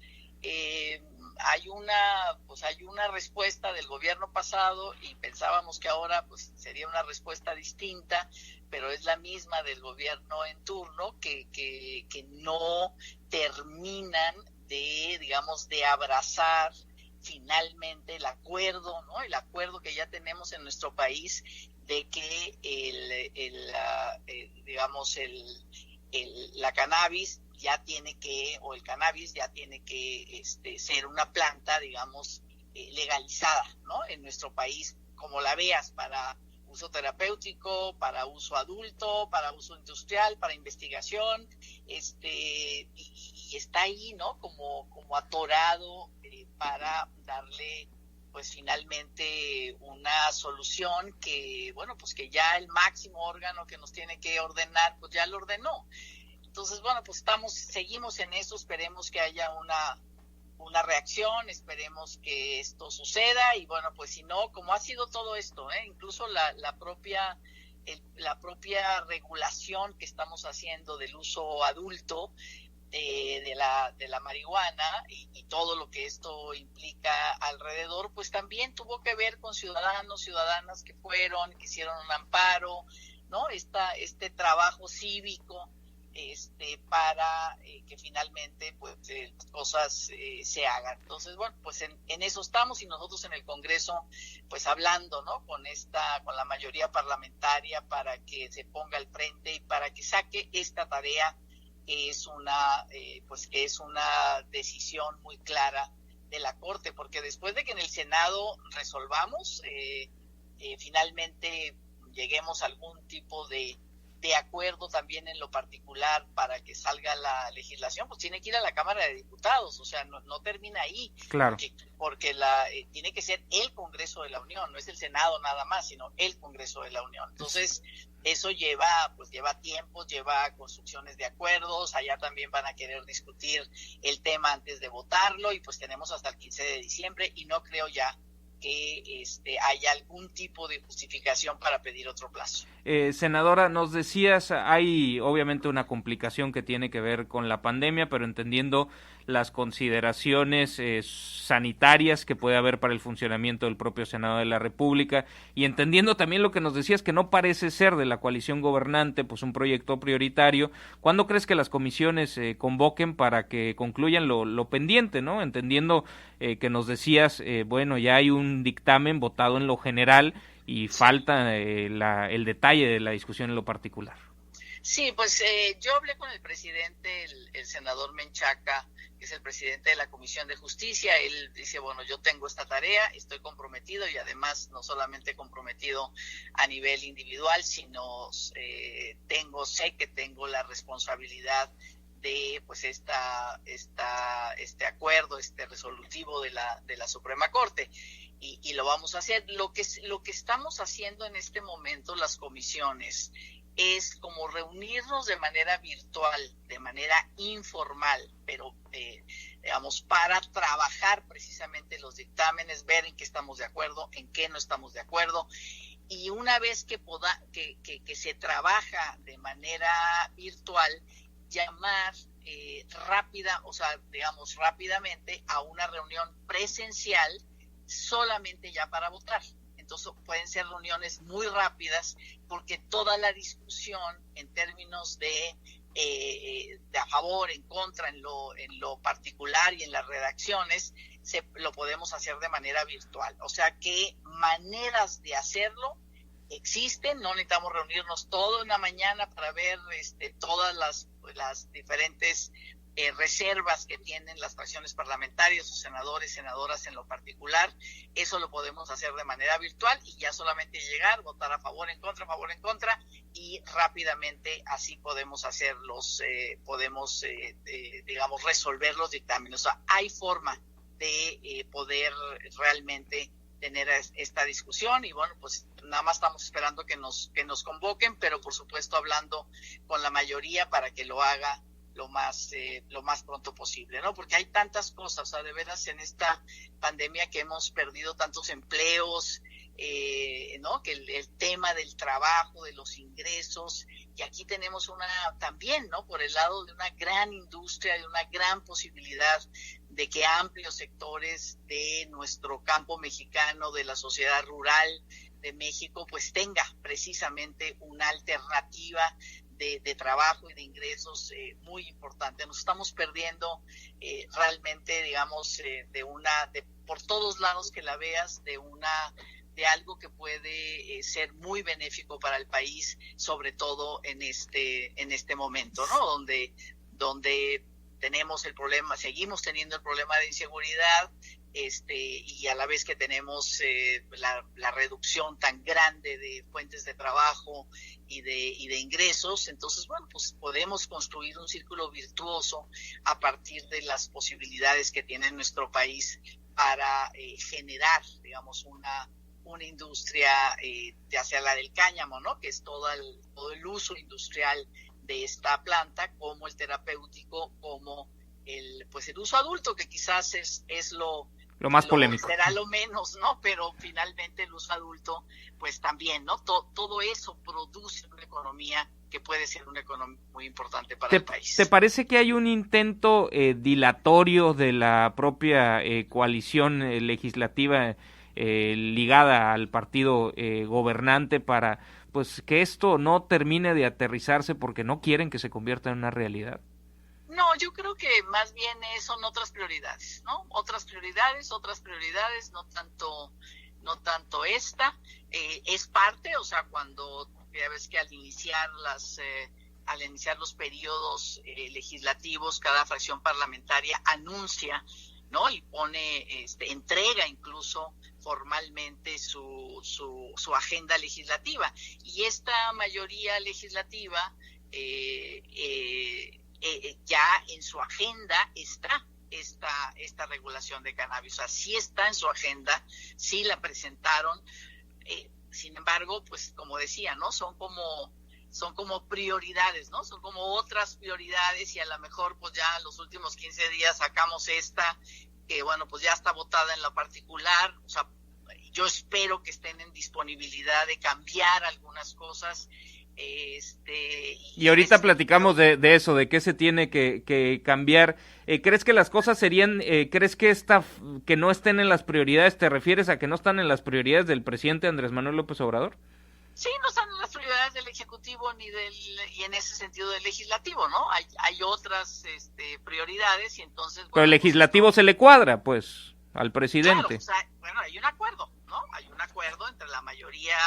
hay una respuesta del gobierno pasado, y pensábamos que ahora pues sería una respuesta distinta, pero es la misma del gobierno en turno, que no terminan de abrazar finalmente el acuerdo, ¿no? El acuerdo que ya tenemos en nuestro país de que la cannabis ya tiene que, o el cannabis ya tiene que ser una planta, digamos, legalizada, ¿no? En nuestro país, como la veas, para uso terapéutico, para uso adulto, para uso industrial, para investigación, y está ahí, ¿no? Como atorado para darle pues finalmente una solución que, bueno, pues que ya el máximo órgano que nos tiene que ordenar, pues ya lo ordenó. Entonces, bueno, pues seguimos en eso, esperemos que haya una reacción, esperemos que esto suceda, y bueno, pues si no, como ha sido todo esto, incluso la propia regulación que estamos haciendo del uso adulto de la marihuana y todo lo que esto implica alrededor, pues también tuvo que ver con ciudadanas que fueron, que hicieron un amparo, ¿no? Este trabajo cívico para que finalmente pues las cosas se hagan. Entonces, bueno, pues en eso estamos, y nosotros en el Congreso pues hablando, ¿no? Con la mayoría parlamentaria para que se ponga al frente y para que saque esta tarea, que es una decisión muy clara de la Corte, porque después de que en el Senado resolvamos, finalmente lleguemos a algún tipo de acuerdo también en lo particular para que salga la legislación, pues tiene que ir a la Cámara de Diputados, o sea, no termina ahí, claro, porque tiene que ser el Congreso de la Unión, no es el Senado nada más, sino el Congreso de la Unión. Entonces, eso lleva tiempos, lleva construcciones de acuerdos, allá también van a querer discutir el tema antes de votarlo, y pues tenemos hasta el 15 de diciembre, y no creo ya que haya algún tipo de justificación para pedir otro plazo. Senadora, nos decías, hay obviamente una complicación que tiene que ver con la pandemia, pero entendiendo las consideraciones sanitarias que puede haber para el funcionamiento del propio Senado de la República, y entendiendo también lo que nos decías, que no parece ser de la coalición gobernante pues un proyecto prioritario, ¿cuándo crees que las comisiones convoquen para que concluyan lo pendiente, ¿no? Entendiendo que nos decías, bueno, ya hay un dictamen votado en lo general y falta el detalle de la discusión en lo particular. Sí, pues yo hablé con el presidente, el senador Menchaca, que es el presidente de la Comisión de Justicia. Él dice, bueno, yo tengo esta tarea, estoy comprometido y además no solamente comprometido a nivel individual, sino sé que tengo la responsabilidad de pues este acuerdo, resolutivo de la Suprema Corte. Y lo vamos a hacer. Lo que estamos haciendo en este momento, las comisiones, es como reunirnos de manera virtual, de manera informal, pero digamos, para trabajar precisamente los dictámenes, ver en qué estamos de acuerdo, en qué no estamos de acuerdo, y una vez que se trabaja de manera virtual, llamar rápidamente a una reunión presencial solamente ya para votar. Entonces pueden ser reuniones muy rápidas porque toda la discusión en términos de a favor, en contra, en lo particular y en las redacciones, lo podemos hacer de manera virtual. O sea que maneras de hacerlo existen, no necesitamos reunirnos toda una mañana para ver todas las diferentes reservas que tienen las fracciones parlamentarias, sus senadores, senadoras en lo particular. Eso lo podemos hacer de manera virtual y ya solamente llegar, votar a favor, en contra, y rápidamente así podemos hacerlos, digamos, resolver los dictámenes. O sea, hay forma de poder realmente tener esta discusión y bueno, pues nada más estamos esperando que nos convoquen, pero por supuesto hablando con la mayoría para que lo haga lo más pronto posible, ¿no? Porque hay tantas cosas, o sea, de veras en esta pandemia que hemos perdido tantos empleos, ¿no? Que el tema del trabajo, de los ingresos, y aquí tenemos también, ¿no? Por el lado de una gran industria, de una gran posibilidad de que amplios sectores de nuestro campo mexicano, de la sociedad rural de México, pues tenga precisamente una alternativa de trabajo y de ingresos muy importante. Nos estamos perdiendo realmente, digamos, por todos lados que la veas, de algo que puede ser muy benéfico para el país, sobre todo en este momento, ¿no? Donde tenemos seguimos teniendo el problema de inseguridad, y a la vez que tenemos la reducción tan grande de fuentes de trabajo y de ingresos. Entonces, bueno, pues podemos construir un círculo virtuoso a partir de las posibilidades que tiene nuestro país para generar, digamos, una industria, ya sea la del cáñamo, ¿no? Que es todo el uso industrial de esta planta, como el terapéutico, como el uso adulto, que quizás es lo más polémico. Será lo menos, ¿no? Pero finalmente el uso adulto, pues también, ¿no? Todo eso produce una economía que puede ser una economía muy importante para el país. ¿Te parece que hay un intento dilatorio de la propia coalición legislativa ligada al partido gobernante para pues que esto no termine de aterrizarse porque no quieren que se convierta en una realidad? No, yo creo que más bien son otras prioridades, ¿no? Otras prioridades, no tanto esta. Es parte, o sea, cuando ya ves que al iniciar los periodos legislativos, cada fracción parlamentaria anuncia, ¿no? Y pone, entrega incluso formalmente su agenda legislativa. Y esta mayoría legislativa ya en su agenda está esta regulación de cannabis. O sea, sí está en su agenda, sí la presentaron. Sin embargo, pues como decía, ¿no? Son como prioridades, ¿no? Son como otras prioridades y a lo mejor pues ya los últimos 15 días sacamos esta, que bueno, pues ya está votada en lo particular. O sea, yo espero que estén en disponibilidad de cambiar algunas cosas. Y ahorita platicamos de eso, de qué se tiene que cambiar. ¿Crees que las cosas serían, crees que que no estén en las prioridades, te refieres a que no están en las prioridades del presidente Andrés Manuel López Obrador? Sí, no están en las prioridades del Ejecutivo y en ese sentido del Legislativo, ¿no? Hay otras prioridades y entonces... Bueno, pero el Legislativo se le cuadra, pues, al presidente. Claro, o sea, bueno, hay un acuerdo, ¿no? ¿no? Hay un acuerdo entre la mayoría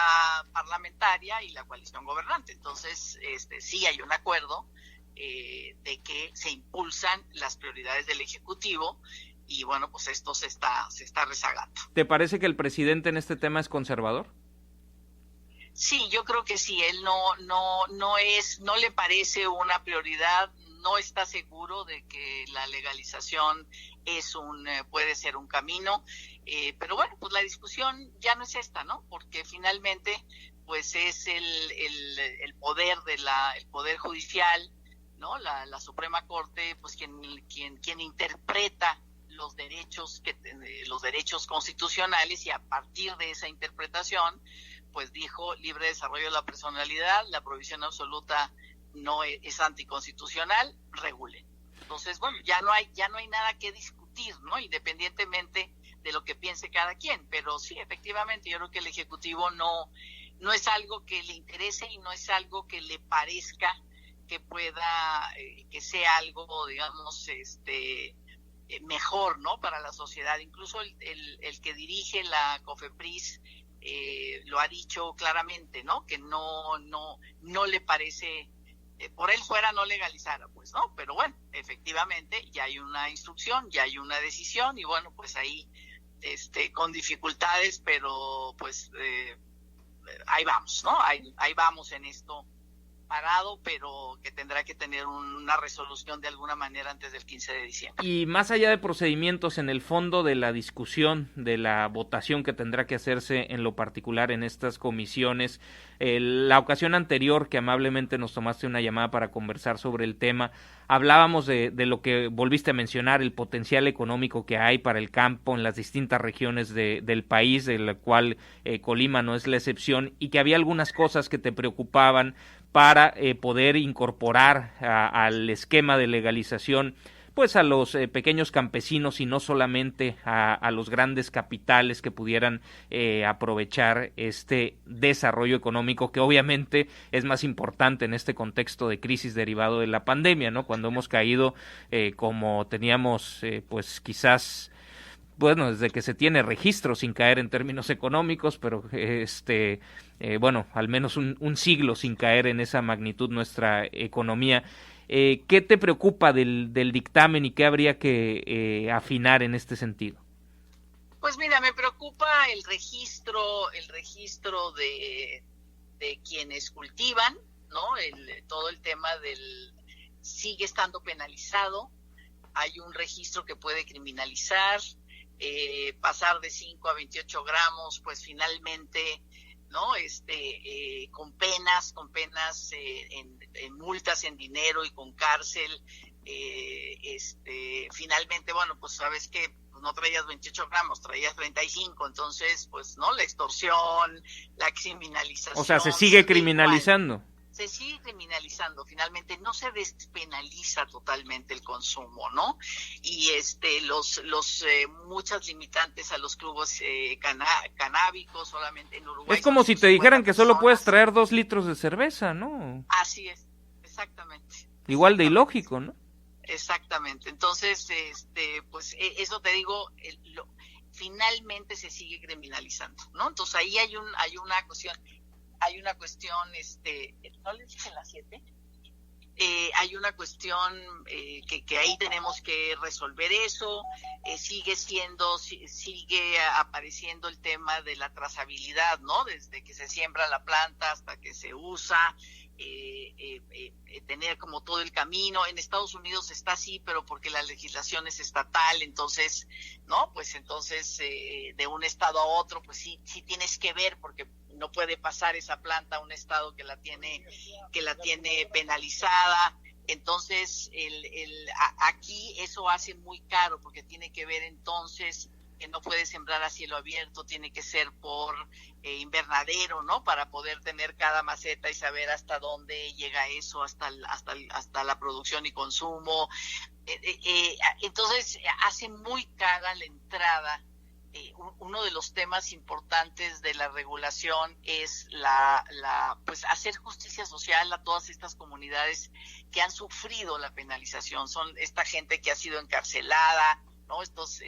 parlamentaria y la coalición gobernante. Entonces, sí hay un acuerdo de que se impulsan las prioridades del Ejecutivo y bueno, pues esto se está rezagando. ¿Te parece que el presidente en este tema es conservador? Sí, yo creo que sí. Él no le parece una prioridad, no está seguro de que la legalización puede ser un camino, pero bueno, pues la discusión ya no es esta, ¿no? Porque finalmente, pues es el poder el poder judicial, ¿no? La Suprema Corte, pues quien interpreta los derechos constitucionales, y a partir de esa interpretación, pues dijo: libre desarrollo de la personalidad, la prohibición absoluta no es anticonstitucional, regulen. Entonces, bueno, ya no hay nada que discutir, ¿no? Independientemente de lo que piense cada quien, pero sí, efectivamente, yo creo que el Ejecutivo no es algo que le interese y no es algo que le parezca que pueda, que sea algo, digamos, mejor, ¿no? Para la sociedad. Incluso el que dirige la COFEPRIS lo ha dicho claramente, ¿no? Que no le parece, por él fuera no legalizara, pues, ¿no? Pero bueno, efectivamente ya hay una instrucción, ya hay una decisión y bueno, pues ahí con dificultades, pero pues ahí vamos, ¿no? Ahí vamos en esto parado, pero que tendrá que tener una resolución de alguna manera antes del 15 de diciembre. Y más allá de procedimientos, en el fondo de la discusión, de la votación que tendrá que hacerse en lo particular en estas comisiones, la ocasión anterior que amablemente nos tomaste una llamada para conversar sobre el tema, hablábamos de lo que volviste a mencionar, el potencial económico que hay para el campo en las distintas regiones del país, de la cual Colima no es la excepción, y que había algunas cosas que te preocupaban para poder incorporar al esquema de legalización pues a los pequeños campesinos y no solamente a los grandes capitales que pudieran aprovechar este desarrollo económico, que obviamente es más importante en este contexto de crisis derivado de la pandemia, ¿no? Cuando hemos caído como teníamos pues quizás, bueno, desde que se tiene registro, sin caer en términos económicos, pero bueno, al menos un siglo sin caer en esa magnitud nuestra economía. ¿Qué te preocupa del dictamen y qué habría que afinar en este sentido? Pues mira, me preocupa el registro de quienes cultivan, ¿no? Todo el tema sigue estando penalizado. Hay un registro que puede criminalizar. Pasar de 5 a 28 gramos, pues finalmente, ¿no? Con penas en multas en dinero y con cárcel, finalmente, bueno, pues sabes que no traías 28 gramos, traías 35, entonces, pues, ¿no? La extorsión, la criminalización. O sea, se sigue criminalizando. Se sigue criminalizando, finalmente no se despenaliza totalmente el consumo, ¿no? Y muchas limitantes a los clubes canábicos, solamente en Uruguay. Es como si te dijeran que solo puedes traer 2 litros de cerveza, ¿no? Así es, exactamente. Igual de ilógico, ¿no? Exactamente. Entonces, pues eso te digo, finalmente se sigue criminalizando, ¿no? Entonces ahí hay una cuestión. ¿No les dije las 7? Hay una cuestión que ahí tenemos que resolver eso. Sigue apareciendo el tema de la trazabilidad, ¿no? Desde que se siembra la planta hasta que se usa, tener como todo el camino. En Estados Unidos está así, pero porque la legislación es estatal, entonces, ¿no? Pues entonces de un estado a otro, pues sí tienes que ver, porque no puede pasar esa planta a un estado que la tiene penalizada. Entonces, aquí eso hace muy caro, porque tiene que ver entonces que no puede sembrar a cielo abierto, tiene que ser por invernadero, ¿no? Para poder tener cada maceta y saber hasta dónde llega eso, hasta la producción y consumo. Entonces, hace muy cara la entrada. Uno de los temas importantes de la regulación es pues hacer justicia social a todas estas comunidades que han sufrido la penalización. Son esta gente que ha sido encarcelada, ¿no? Estos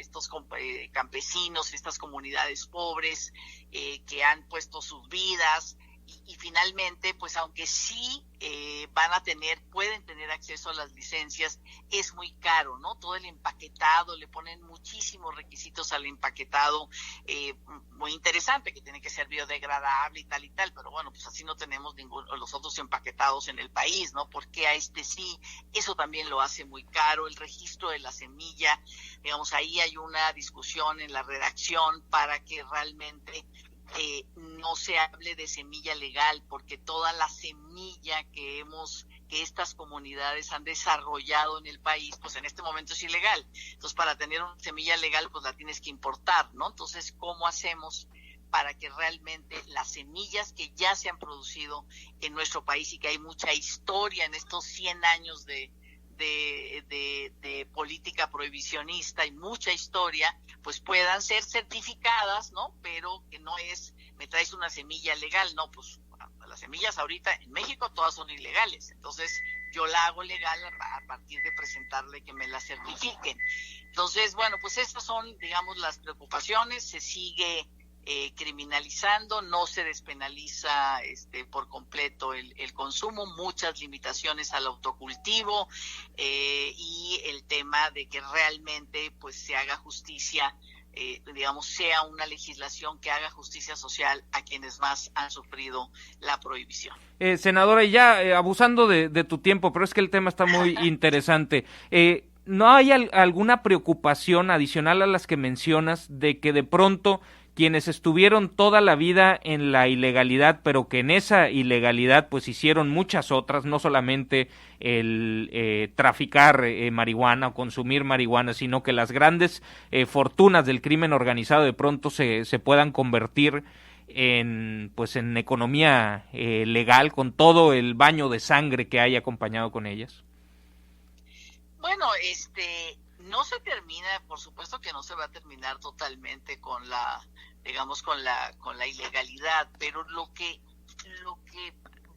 campesinos, estas comunidades pobres que han puesto sus vidas y finalmente, pues aunque sí pueden tener acceso a las licencias, es muy caro, ¿no? Todo el empaquetado, le ponen muchísimos requisitos al empaquetado, muy interesante, que tiene que ser biodegradable y tal, pero bueno, pues así no tenemos los otros empaquetados en el país, ¿no? Porque a este sí, eso también lo hace muy caro, el registro de la semilla, digamos, ahí hay una discusión en la redacción para que realmente no se hable de semilla legal, porque toda la semilla que estas comunidades han desarrollado en el país, pues en este momento es ilegal. Entonces, para tener una semilla legal, pues la tienes que importar, ¿no? Entonces, ¿cómo hacemos para que realmente las semillas que ya se han producido en nuestro país y que hay mucha historia en estos 100 años de política prohibicionista y mucha historia, pues puedan ser certificadas, ¿no? Pero que no es, me traes una semilla legal, no, pues las semillas ahorita en México todas son ilegales, entonces yo la hago legal a partir de presentarle que me la certifiquen. Entonces, bueno, pues estas son, digamos, las preocupaciones, se sigue criminalizando, no se despenaliza por completo el consumo, muchas limitaciones al autocultivo y el tema de que realmente pues se haga justicia, digamos, sea una legislación que haga justicia social a quienes más han sufrido la prohibición. Senadora, y ya abusando de tu tiempo, pero es que el tema está muy interesante. ¿No hay alguna preocupación adicional a las que mencionas de que de pronto quienes estuvieron toda la vida en la ilegalidad, pero que en esa ilegalidad pues hicieron muchas otras, no solamente el traficar marihuana o consumir marihuana, sino que las grandes fortunas del crimen organizado de pronto se puedan convertir en economía legal, con todo el baño de sangre que hay acompañado con ellas? Bueno, no se termina, por supuesto que no se va a terminar totalmente con la ilegalidad, pero lo que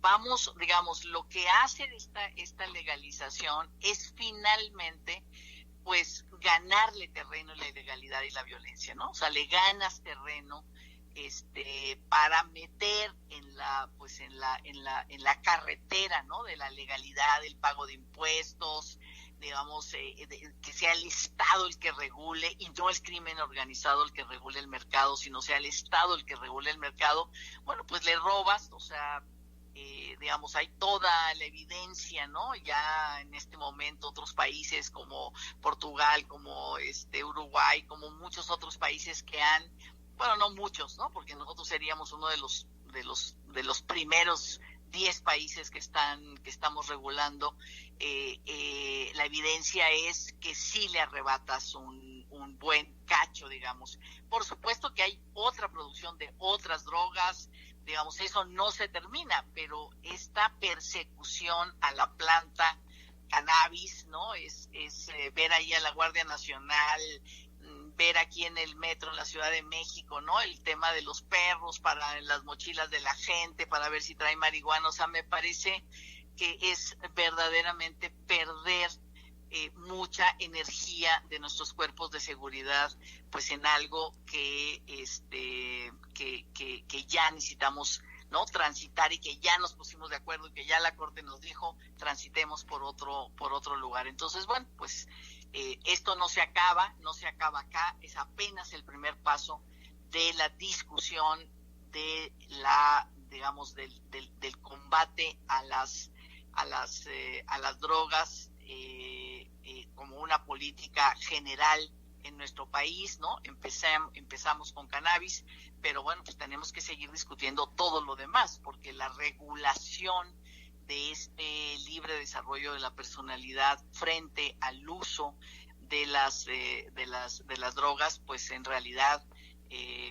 vamos, digamos, lo que hace esta legalización es finalmente pues ganarle terreno a la ilegalidad y la violencia, ¿no? O sea, le ganas terreno para meter en la carretera, ¿no? De la legalidad, el pago de impuestos, digamos, que sea el Estado el que regule y no el crimen organizado el que regule el mercado, sino sea el Estado el que regule el mercado. Bueno, pues le robas, o sea, digamos, hay toda la evidencia, ¿no? Ya en este momento otros países como Portugal, como Uruguay, como muchos otros países que han, bueno, no muchos, ¿no? Porque nosotros seríamos uno de los primeros 10 países que estamos regulando. La evidencia es que sí le arrebatas un buen cacho, digamos. Por supuesto que hay otra producción de otras drogas, digamos, eso no se termina, pero esta persecución a la planta cannabis, ¿no? Es ver ahí a la Guardia Nacional, ver aquí en el metro en la Ciudad de México, ¿no? El tema de los perros para las mochilas de la gente, para ver si trae marihuana. O sea, me parece que es verdaderamente perder mucha energía de nuestros cuerpos de seguridad, pues en algo que ya necesitamos, ¿no? Transitar, y que ya nos pusimos de acuerdo y que ya la Corte nos dijo transitemos por otro lugar. Entonces, bueno, pues esto no se acaba acá, es apenas el primer paso de la discusión de digamos del combate a las drogas como una política general en nuestro país, ¿no? Empezamos con cannabis, pero bueno, pues tenemos que seguir discutiendo todo lo demás, porque la regulación de este libre desarrollo de la personalidad frente al uso de las drogas, pues en realidad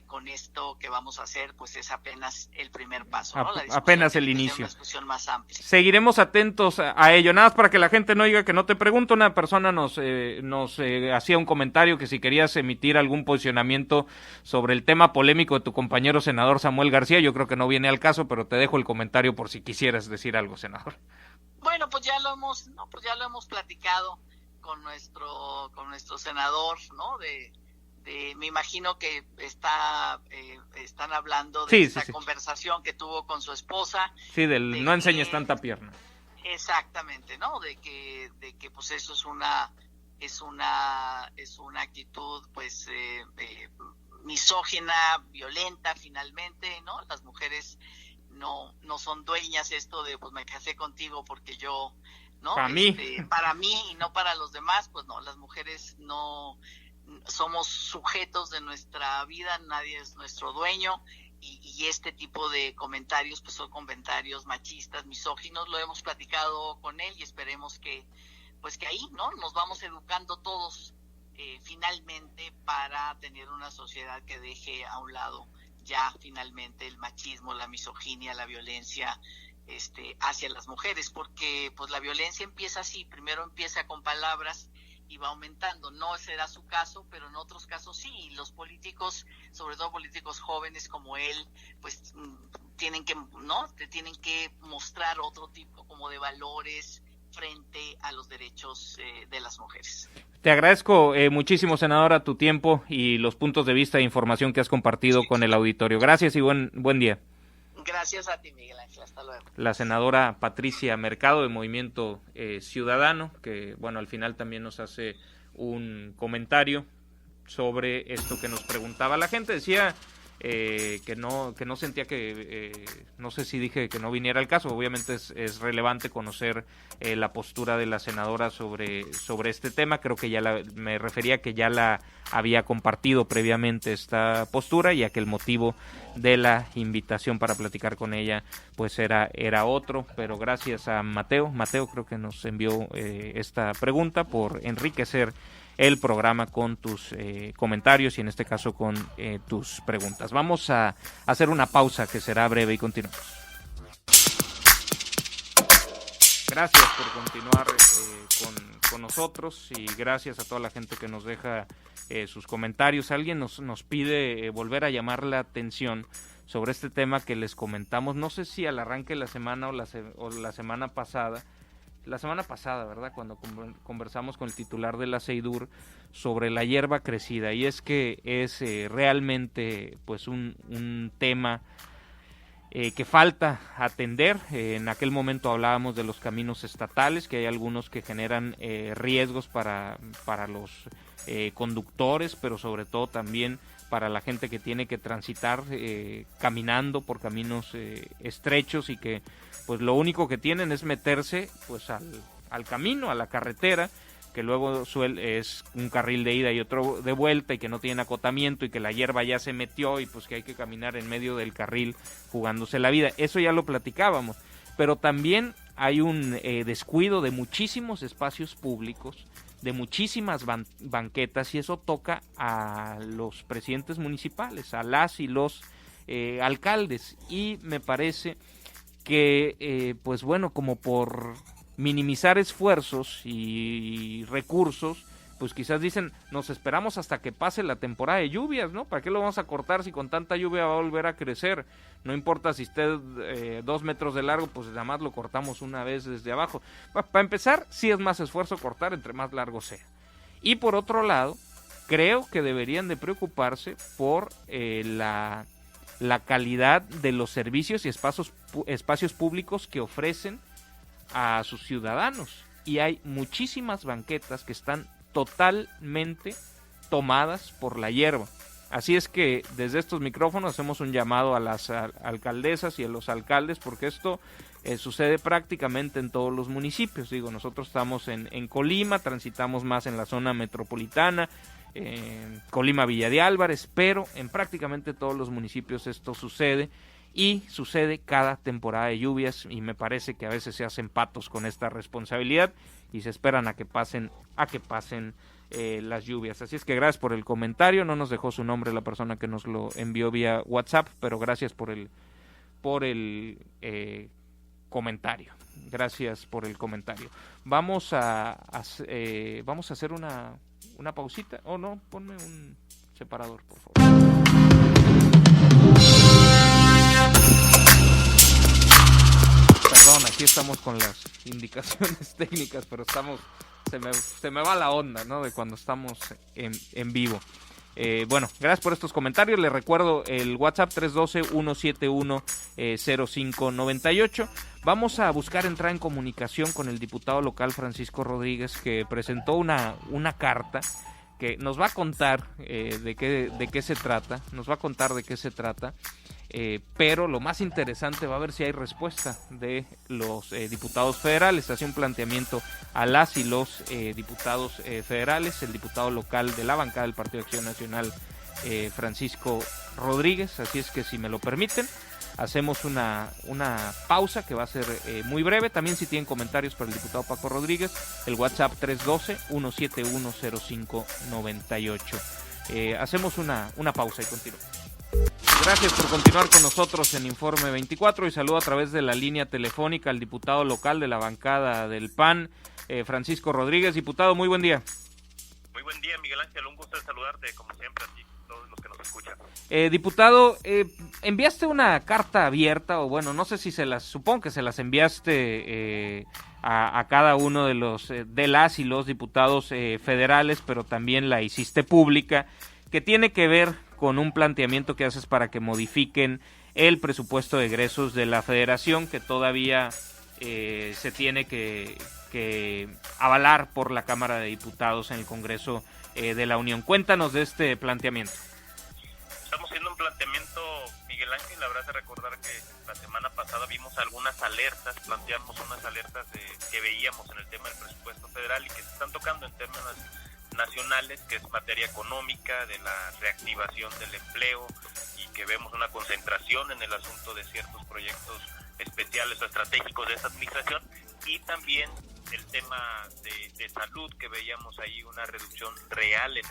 con esto que vamos a hacer, pues es apenas el primer paso, ¿no? Apenas el inicio. Una discusión más amplia. Seguiremos atentos a ello. Nada más para que la gente no diga que no te pregunto. Una persona nos hacía un comentario que si querías emitir algún posicionamiento sobre el tema polémico de tu compañero senador Samuel García. Yo creo que no viene al caso, pero te dejo el comentario por si quisieras decir algo, senador. Bueno, pues ya lo hemos platicado. nuestro senador, ¿no? Me imagino que están hablando de esta conversación que tuvo con su esposa. Sí, no enseñes tanta pierna. Exactamente, ¿no? De que pues eso es una actitud pues misógina, violenta finalmente, ¿no? Las mujeres no son dueñas esto de pues me casé contigo porque yo, ¿no? Para mí y no para los demás, pues no, las mujeres no somos sujetos de nuestra vida, nadie es nuestro dueño. Y este tipo de comentarios pues son comentarios machistas, misóginos, lo hemos platicado con él y esperemos que ahí, ¿no? Nos vamos educando todos finalmente para tener una sociedad que deje a un lado ya finalmente el machismo, la misoginia, la violencia hacia las mujeres, porque pues la violencia empieza así, primero empieza con palabras y va aumentando. No será su caso, pero en otros casos sí. Y los políticos, sobre todo políticos jóvenes como él, pues tienen que mostrar otro tipo como de valores frente a los derechos de las mujeres. Te agradezco muchísimo, senadora, tu tiempo y los puntos de vista e información que has compartido con el auditorio. Gracias y buen día. Gracias a ti, Miguel Ángel. Hasta luego. La senadora Patricia Mercado de Movimiento Ciudadano, que bueno, al final también nos hace un comentario sobre esto que nos preguntaba la gente. Decía que no sentía que, no sé si dije que no viniera al caso. Obviamente es relevante conocer la postura de la senadora sobre este tema. Creo que me refería que ya la había compartido previamente esta postura y a que el motivo de la invitación para platicar con ella pues era otro, pero gracias a Mateo creo que nos envió esta pregunta por enriquecer el programa con tus comentarios y en este caso con tus preguntas. Vamos a hacer una pausa que será breve y continuamos. Gracias por continuar con nosotros y gracias a toda la gente que nos deja sus comentarios. Alguien nos pide volver a llamar la atención sobre este tema que les comentamos, no sé si al arranque de la semana o la semana pasada, ¿verdad? Cuando conversamos con el titular de la CEIDUR sobre la hierba crecida, y es que es realmente pues un tema que falta atender. En aquel momento hablábamos de los caminos estatales, que hay algunos que generan riesgos para los conductores, pero sobre todo también para la gente que tiene que transitar caminando por caminos estrechos y que pues lo único que tienen es meterse pues al camino, a la carretera, que luego es un carril de ida y otro de vuelta y que no tiene acotamiento y que la hierba ya se metió y pues que hay que caminar en medio del carril jugándose la vida. Eso ya lo platicábamos, pero también hay un descuido de muchísimos espacios públicos, de muchísimas banquetas, y eso toca a los presidentes municipales, a las y los alcaldes, y me parece que pues bueno, como por minimizar esfuerzos y recursos, pues quizás dicen, nos esperamos hasta que pase la temporada de lluvias, ¿no? ¿Para qué lo vamos a cortar si con tanta lluvia va a volver a crecer? No importa si esté 2 metros de largo, pues nada más lo cortamos una vez desde abajo. Para empezar, sí es más esfuerzo cortar entre más largo sea. Y por otro lado, creo que deberían de preocuparse por la calidad de los servicios y espacios públicos que ofrecen a sus ciudadanos. Y hay muchísimas banquetas que están totalmente tomadas por la hierba. Así es que desde estos micrófonos hacemos un llamado a las alcaldesas y a los alcaldes, porque esto sucede prácticamente en todos los municipios. Digo, nosotros estamos en Colima, transitamos más en la zona metropolitana, Colima, Villa de Álvarez, pero en prácticamente todos los municipios esto sucede, y sucede cada temporada de lluvias, y me parece que a veces se hacen patos con esta responsabilidad y se esperan a que pasen las lluvias. Así es que gracias por el comentario. No nos dejó su nombre la persona que nos lo envió vía WhatsApp, pero gracias por el comentario. Gracias por el comentario. Vamos a hacer una pausita. O no, ponme un separador, por favor. Perdón, aquí estamos con las indicaciones técnicas, pero estamos se me va la onda, ¿no? De cuando estamos en vivo. Bueno, gracias por estos comentarios. Les recuerdo el WhatsApp 312-171-0598. Vamos a buscar entrar en comunicación con el diputado local Francisco Rodríguez, que presentó una carta que nos va a contar de qué se trata. Pero lo más interesante va a ver si hay respuesta de los diputados federales. Hace un planteamiento a las y los diputados federales, el diputado local de la bancada del Partido de Acción Nacional, Francisco Rodríguez. Así es que, si me lo permiten, hacemos una pausa que va a ser muy breve. También, si tienen comentarios para el diputado Paco Rodríguez, el WhatsApp 312-171-0598. Hacemos una pausa y continuamos. Gracias por continuar con nosotros en Informe 24 y saludo a través de la línea telefónica al diputado local de la bancada del PAN, Francisco Rodríguez. Diputado, muy buen día. Muy buen día, Miguel Ángel, un gusto de saludarte, como siempre, a ti, todos los que nos escuchan. Diputado, enviaste una carta abierta, o bueno, no sé si supongo que se las enviaste a cada uno de las y los diputados federales, pero también la hiciste pública, que tiene que ver con un planteamiento que haces para que modifiquen el presupuesto de egresos de la Federación, que todavía se tiene que avalar por la Cámara de Diputados en el Congreso de la Unión. Cuéntanos de este planteamiento. Estamos haciendo un planteamiento, Miguel Ángel, la verdad de recordar que la semana pasada vimos algunas alertas, planteamos unas alertas que veíamos en el tema del presupuesto federal y que se están tocando en términos nacionales, que es materia económica, de la reactivación del empleo, y que vemos una concentración en el asunto de ciertos proyectos especiales o estratégicos de esa administración, y también el tema de salud, que veíamos ahí una reducción real en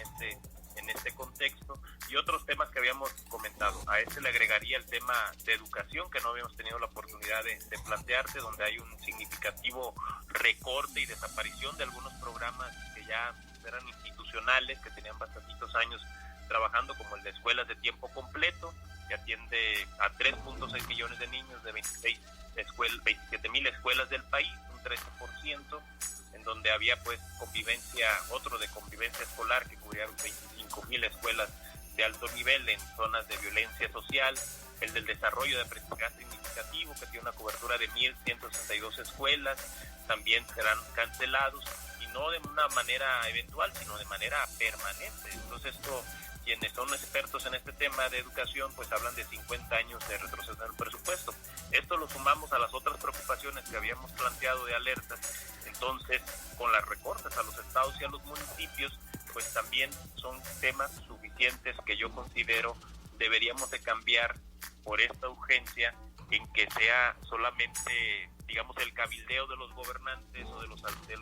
este contexto, y otros temas que habíamos comentado. A este le agregaría el tema de educación, que no habíamos tenido la oportunidad de plantearse, donde hay un significativo recorte y desaparición de algunos programas que ya eran institucionales, que tenían bastantitos años trabajando, como el de escuelas de tiempo completo, que atiende a 3.6 millones de niños de 27,000 escuelas del país, un 13%, en donde había pues convivencia escolar, que cubría 25,000 escuelas de alto nivel en zonas de violencia social, el del desarrollo de aprendizaje significativo, que tiene una cobertura de 1,162 escuelas, también serán cancelados, y no de una manera eventual, sino de manera permanente. Entonces quienes son expertos en este tema de educación, pues hablan de 50 años de retroceso en el presupuesto. Esto lo sumamos a las otras preocupaciones que habíamos planteado de alertas. Entonces, con las recortes a los estados y a los municipios, pues también son temas suficientes que yo considero deberíamos de cambiar por esta urgencia, en que sea solamente, digamos, el cabildeo de los gobernantes o del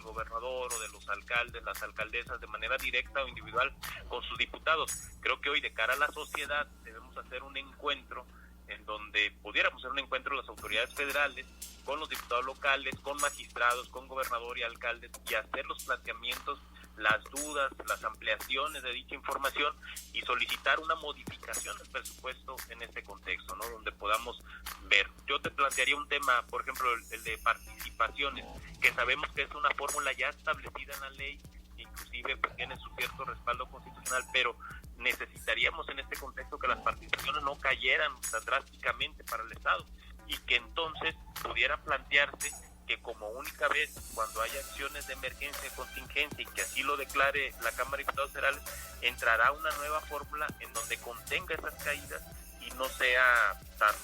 gobernador o de los alcaldes, las alcaldesas, de manera directa o individual con sus diputados. Creo que hoy, de cara a la sociedad, debemos hacer un encuentro en donde pudiéramos hacer un encuentro de las autoridades federales con los diputados locales, con magistrados, con gobernador y alcaldes, y hacer los planteamientos, las dudas, las ampliaciones de dicha información, y solicitar una modificación del presupuesto en este contexto, ¿no? Donde podamos ver. Yo te plantearía un tema, por ejemplo, el de participaciones, que sabemos que es una fórmula ya establecida en la ley, inclusive pues tiene su cierto respaldo constitucional, pero necesitaríamos en este contexto que las participaciones no cayeran tan drásticamente para el Estado, y que entonces pudiera plantearse que como única vez, cuando haya acciones de emergencia, contingencia, y que así lo declare la Cámara de Diputados Federales, entrará una nueva fórmula en donde contenga esas caídas y no sea tan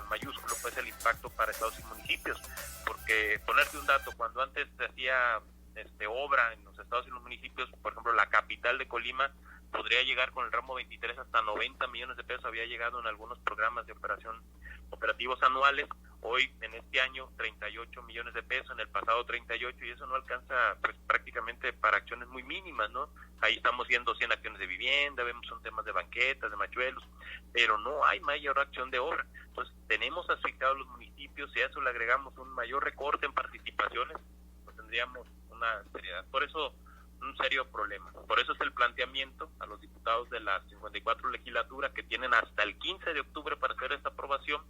mayúsculo pues el impacto para estados y municipios. Porque, ponerte un dato, cuando antes se hacía obra en los estados y los municipios, por ejemplo, la capital de Colima podría llegar con el ramo 23 hasta 90 millones de pesos, había llegado en algunos programas de operativos anuales. Hoy, en este año, 38 millones de pesos, en el pasado 38, y eso no alcanza pues prácticamente para acciones muy mínimas, ¿no? Ahí estamos viendo 100 acciones de vivienda, vemos son temas de banquetas, de machuelos, pero no hay mayor acción de obra. Entonces, tenemos asfixiados los municipios, y a eso le agregamos un mayor recorte en participaciones, pues tendríamos una seriedad. Por eso, un serio problema. Por eso es el planteamiento a los diputados de la 54 legislatura, que tienen hasta el 15 de octubre para hacer esta aprobación,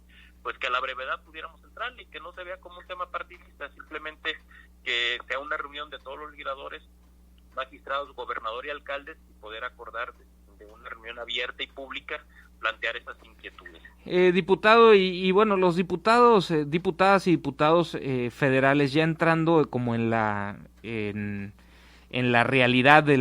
pues que a la brevedad pudiéramos entrar y que no se vea como un tema partidista, simplemente que sea una reunión de todos los legisladores, magistrados, gobernador y alcaldes, y poder acordar de una reunión abierta y pública, plantear esas inquietudes. Diputado, y bueno, los diputados, diputadas y diputados federales, ya entrando como en la realidad de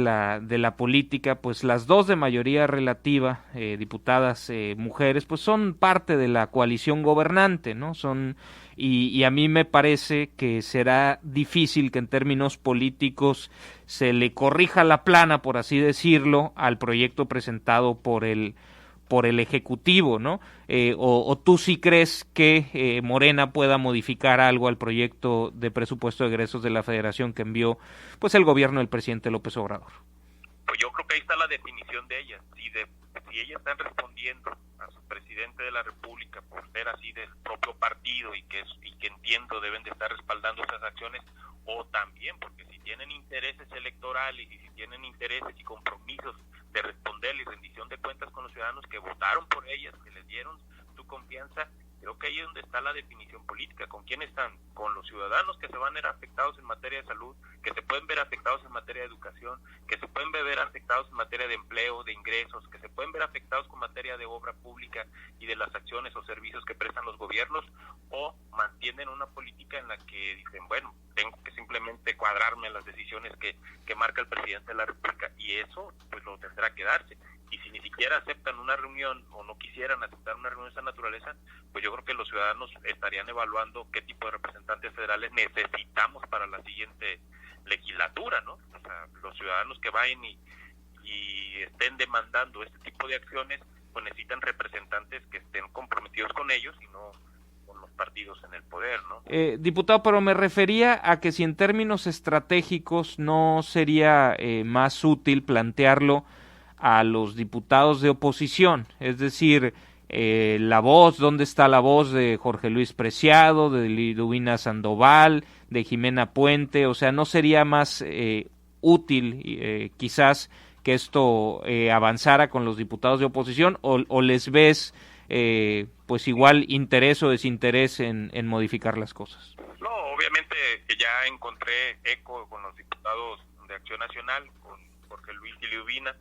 la política, pues las dos de mayoría relativa, diputadas mujeres, pues son parte de la coalición gobernante, ¿no? Y a mí me parece que será difícil que en términos políticos se le corrija la plana, por así decirlo, al proyecto presentado por el Ejecutivo, ¿no? O tú sí crees que Morena pueda modificar algo al proyecto de presupuesto de egresos de la Federación que envió pues el gobierno del presidente López Obrador. Pues yo creo que ahí está la definición de ellas. Si ellas están respondiendo a su presidente de la República por ser así del propio partido y que entiendo deben de estar respaldando esas acciones, o también porque si tienen intereses electorales y si tienen intereses y compromisos de responderle y rendición de cuentas con los ciudadanos que votaron por ellas, que les dieron su confianza, creo que ahí es donde está la definición política. ¿Con quién están? Con los ciudadanos que se van a ver afectados en materia de salud, que se pueden ver afectados en materia de educación, que se pueden ver afectados en materia de empleo, de ingresos, que se pueden ver afectados con materia de obra pública y de las acciones o servicios que prestan los gobiernos, o mantienen una política en la que dicen, bueno, tengo que simplemente cuadrarme en las decisiones que marca el presidente de la República, y eso pues lo tendrá que darse. Y si ni siquiera aceptan una reunión o no quisieran aceptar una reunión de esa naturaleza, pues yo creo que los ciudadanos estarían evaluando qué tipo de representantes federales necesitamos para la siguiente legislatura, ¿no? O sea, los ciudadanos que vayan y estén demandando este tipo de acciones, pues necesitan representantes que estén comprometidos con ellos y no con los partidos en el poder, ¿no? Diputado, pero me refería a que si en términos estratégicos no sería más útil plantearlo a los diputados de oposición, es decir, ¿dónde está la voz de Jorge Luis Preciado, de Liduvina Sandoval, de Jimena Puente? O sea, ¿no sería más útil quizás que esto avanzara con los diputados de oposición, o les ves pues igual interés o desinterés en modificar las cosas? No, obviamente que ya encontré eco con los diputados de Acción Nacional, con Jorge Luis y Liduvina.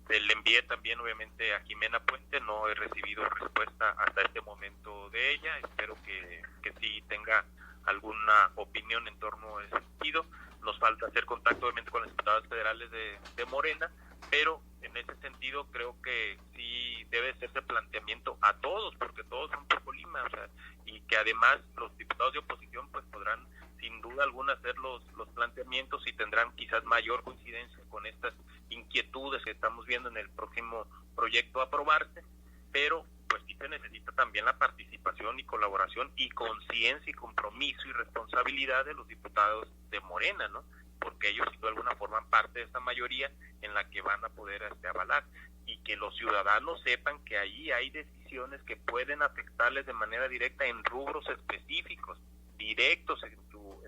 Le envié también obviamente a Jimena Puente, no he recibido respuesta hasta este momento de ella, espero que sí tenga alguna opinión en torno a ese sentido. Nos falta hacer contacto obviamente con los diputados federales de Morena, pero en ese sentido creo que sí debe hacerse planteamiento a todos, porque todos son por Colima, o sea, y que además los diputados de oposición pues podrán sin duda alguna hacer los planteamientos y tendrán quizás mayor coincidencia con estas inquietudes que estamos viendo en el próximo proyecto a aprobarse, pero pues sí se necesita también la participación y colaboración y conciencia y compromiso y responsabilidad de los diputados de Morena, ¿no? Porque ellos de alguna forman parte de esta mayoría en la que van a poder avalar, y que los ciudadanos sepan que ahí hay decisiones que pueden afectarles de manera directa en rubros específicos, directos en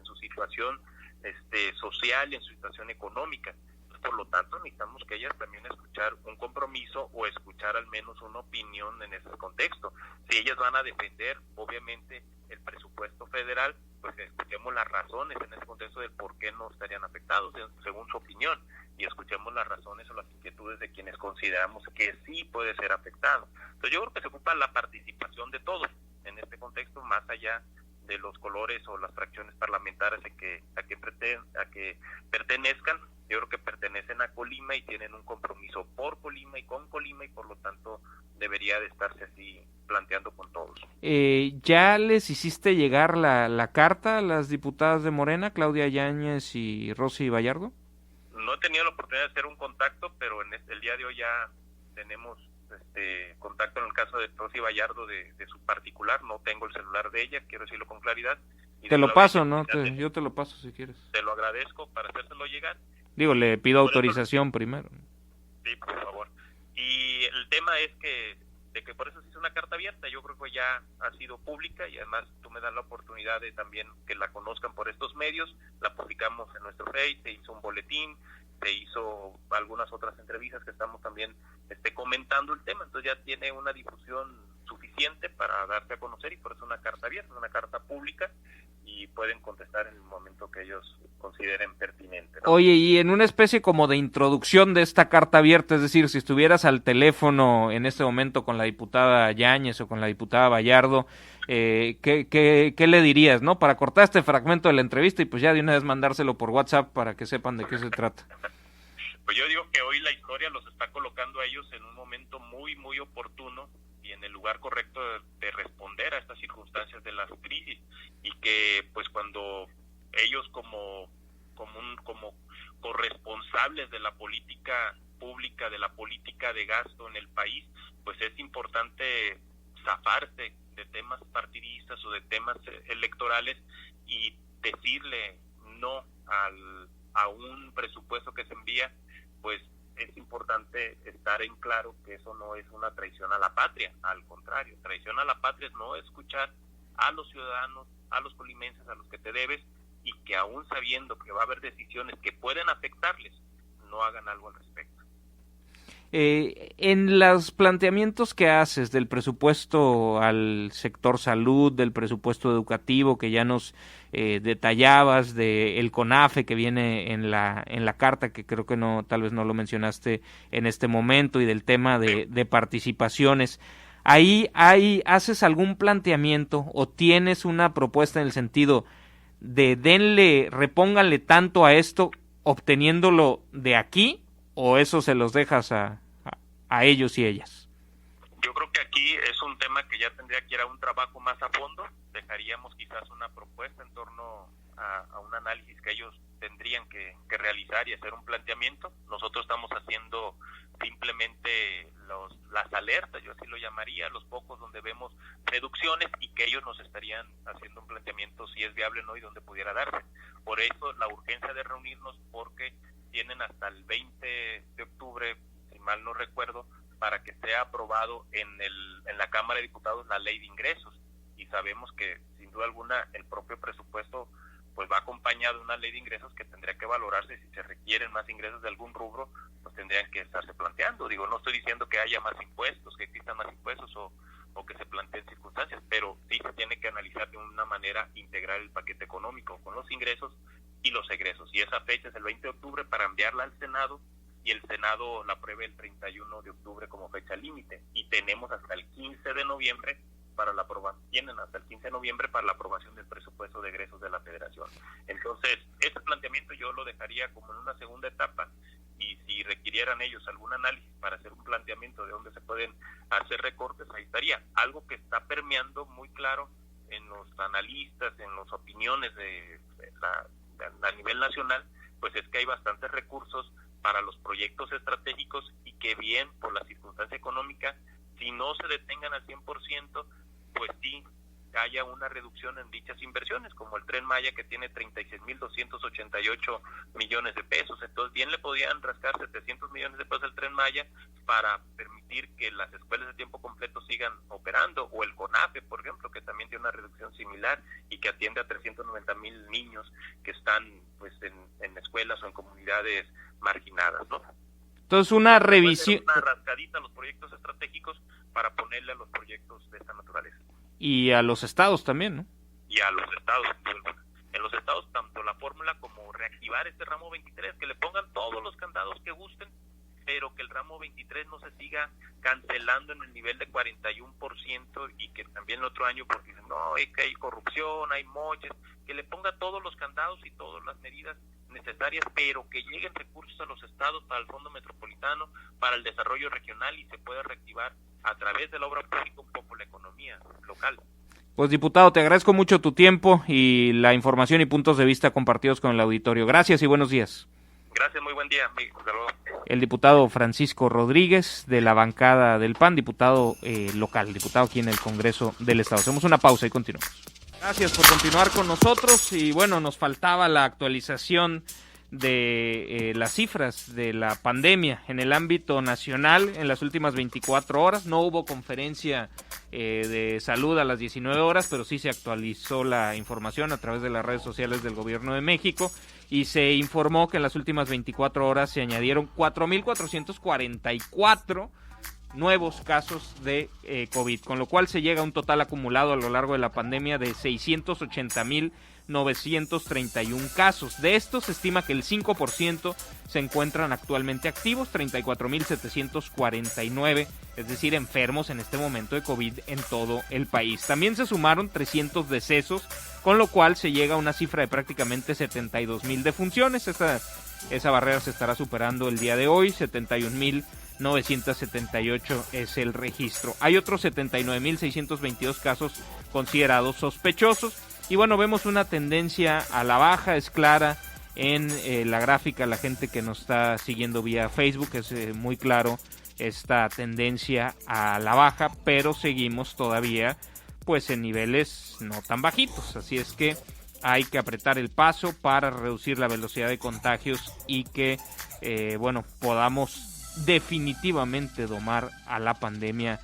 su situación social y en su situación económica. Por lo tanto, necesitamos que ellas también escuchar un compromiso o escuchar al menos una opinión en ese contexto. Si ellas van a defender, obviamente, el presupuesto federal, pues escuchemos las razones en ese contexto del por qué no estarían afectados, según su opinión, y escuchemos las razones o las inquietudes de quienes consideramos que sí puede ser afectado. Entonces yo creo que se ocupa la participación de todos en este contexto, más allá de los colores o las fracciones parlamentarias a que pertenezcan. Yo creo que pertenecen a Colima y tienen un compromiso por Colima y con Colima, y por lo tanto debería de estarse así planteando con todos. ¿Ya les hiciste llegar la carta a las diputadas de Morena, Claudia Yáñez y Rosy Vallardo? No he tenido la oportunidad de hacer un contacto, pero en el día de hoy ya tenemos contacto en el caso de Rosy Vallardo de su particular. No tengo el celular de ella, quiero decirlo con claridad. Te lo paso, ¿no? Yo te lo paso si quieres. Te lo agradezco para hacérselo llegar. Digo, le pido autorización primero. Sí, por favor. Y el tema es que por eso se hizo una carta abierta. Yo creo que ya ha sido pública, y además tú me das la oportunidad de también que la conozcan por estos medios. La publicamos en nuestro Face, se hizo un boletín, se hizo algunas otras entrevistas que estamos también comentando el tema. Entonces ya tiene una difusión suficiente suficiente para darse a conocer, y por eso es una carta abierta, es una carta pública, y pueden contestar en el momento que ellos consideren pertinente, ¿no? Oye, y en una especie como de introducción de esta carta abierta, es decir, si estuvieras al teléfono en este momento con la diputada Yáñez o con la diputada Vallardo, ¿qué le dirías, no? Para cortar este fragmento de la entrevista y pues ya de una vez mandárselo por WhatsApp para que sepan de qué se trata. Pues yo digo que hoy la historia los está colocando a ellos en un momento muy, muy oportuno y en el lugar correcto de responder a estas circunstancias de las crisis, y que pues cuando ellos como corresponsables de la política pública, de la política de gasto en el país, pues es importante zafarse de temas partidistas o de temas electorales y decirle no a un presupuesto que se envía. Pues es importante estar en claro que eso no es una traición a la patria, al contrario, traición a la patria es no escuchar a los ciudadanos, a los colimenses, a los que te debes, y que aún sabiendo que va a haber decisiones que pueden afectarles, no hagan algo al respecto. En los planteamientos que haces del presupuesto al sector salud, del presupuesto educativo que ya nos detallabas, del CONAFE que viene en la carta, que creo que tal vez no lo mencionaste en este momento, y del tema de participaciones, ¿ahí haces algún planteamiento o tienes una propuesta en el sentido de repónganle tanto a esto obteniéndolo de aquí, o eso se los dejas a ellos y ellas? Yo creo que aquí es un tema que ya tendría que ir a un trabajo más a fondo. Dejaríamos quizás una propuesta en torno a un análisis que ellos tendrían que realizar y hacer un planteamiento. Nosotros estamos haciendo simplemente las alertas, yo así lo llamaría, los pocos donde vemos reducciones, y que ellos nos estarían haciendo un planteamiento si es viable o no y dónde pudiera darse. Por eso la urgencia de reunirnos, porque tienen hasta el 20 de octubre, si mal no recuerdo, para que sea aprobado en la Cámara de Diputados la ley de ingresos, y sabemos que sin duda alguna el propio presupuesto pues va acompañado de una ley de ingresos que tendría que valorarse. Si se requieren más ingresos de algún rubro, pues tendrían que estarse planteando. Digo, no estoy diciendo que haya más impuestos, que existan más impuestos o que se planteen circunstancias, pero sí se tiene que analizar de una manera integral el paquete económico con los ingresos y los egresos, y esa fecha es el 20 de octubre para enviarla al Senado, y el Senado la apruebe el 31 de octubre como fecha límite, y tenemos hasta el 15 de noviembre para la aprobación, tienen hasta el 15 de noviembre para la aprobación del presupuesto de egresos de la Federación. Entonces, ese planteamiento yo lo dejaría como en una segunda etapa, y si requirieran ellos algún análisis para hacer un planteamiento de dónde se pueden hacer recortes, ahí estaría. Algo que está permeando muy claro en los analistas, en las opiniones a nivel nacional, pues es que hay bastantes recursos para los proyectos estratégicos, y que bien por la circunstancia económica, si no se detengan al 100%, pues sí haya una reducción en dichas inversiones, como el Tren Maya, que tiene 36,288 millones de pesos. Entonces bien le podían rascar 700 millones de pesos al Tren Maya para permitir que las escuelas de tiempo completo sigan operando, o el CONAFE, por ejemplo, que también tiene una reducción similar y que atiende a 390,000 niños que están pues en escuelas o en comunidades marginadas, ¿no? Entonces una revisión, una rascadita a los proyectos estratégicos para ponerle a los proyectos de esta naturaleza. Y a los estados también, ¿no? Y a los estados. En los estados, tanto la fórmula como reactivar este ramo 23, que le pongan todos los candados que gusten, pero que el ramo 23 no se siga cancelando en el nivel de 41%, y que también el otro año, porque dicen, no, es que hay corrupción, hay moches, que le ponga todos los candados y todas las medidas necesarias, pero que lleguen recursos a los estados para el Fondo Metropolitano, para el desarrollo regional, y se pueda reactivar a través de la obra pública un poco la economía local. Pues diputado, te agradezco mucho tu tiempo y la información y puntos de vista compartidos con el auditorio. Gracias y buenos días. Gracias, muy buen día. Hasta luego. El diputado Francisco Rodríguez, de la bancada del PAN, diputado local, diputado aquí en el Congreso del Estado. Hacemos una pausa y continuamos. Gracias por continuar con nosotros, y bueno, nos faltaba la actualización de las cifras de la pandemia en el ámbito nacional en las últimas 24 horas. No hubo conferencia de salud a las 19 horas, pero sí se actualizó la información a través de las redes sociales del Gobierno de México, y se informó que en las últimas 24 horas se añadieron 4,444 nuevos casos de COVID, con lo cual se llega a un total acumulado a lo largo de la pandemia de 680,931 casos. De estos se estima que el 5% se encuentran actualmente activos, 34,749, es decir, enfermos en este momento de COVID en todo el país. También se sumaron 300 decesos, con lo cual se llega a una cifra de prácticamente 72,000 defunciones. Esa barrera se estará superando el día de hoy, 71,978 es el registro. Hay otros 79,622 casos considerados sospechosos. Y bueno, vemos una tendencia a la baja, es clara en la gráfica, la gente que nos está siguiendo vía Facebook, es muy claro esta tendencia a la baja, pero seguimos todavía pues en niveles no tan bajitos, así es que hay que apretar el paso para reducir la velocidad de contagios y que podamos definitivamente domar a la pandemia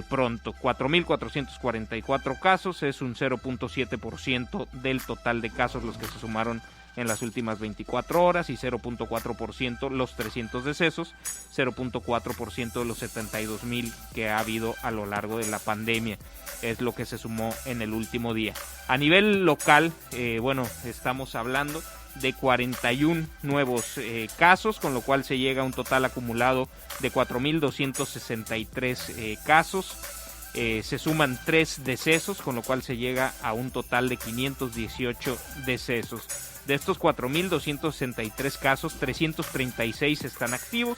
pronto. 4,444 casos, es un 0.7% del total de casos los que se sumaron en las últimas 24 horas y 0.4% los 300 decesos, 0.4% de los 72,000 que ha habido a lo largo de la pandemia, es lo que se sumó en el último día. A nivel local, estamos hablando de 41 nuevos casos, con lo cual se llega a un total acumulado de 4,263 casos. Se suman 3 decesos, con lo cual se llega a un total de 518 decesos. De estos 4,263 casos, 336 están activos.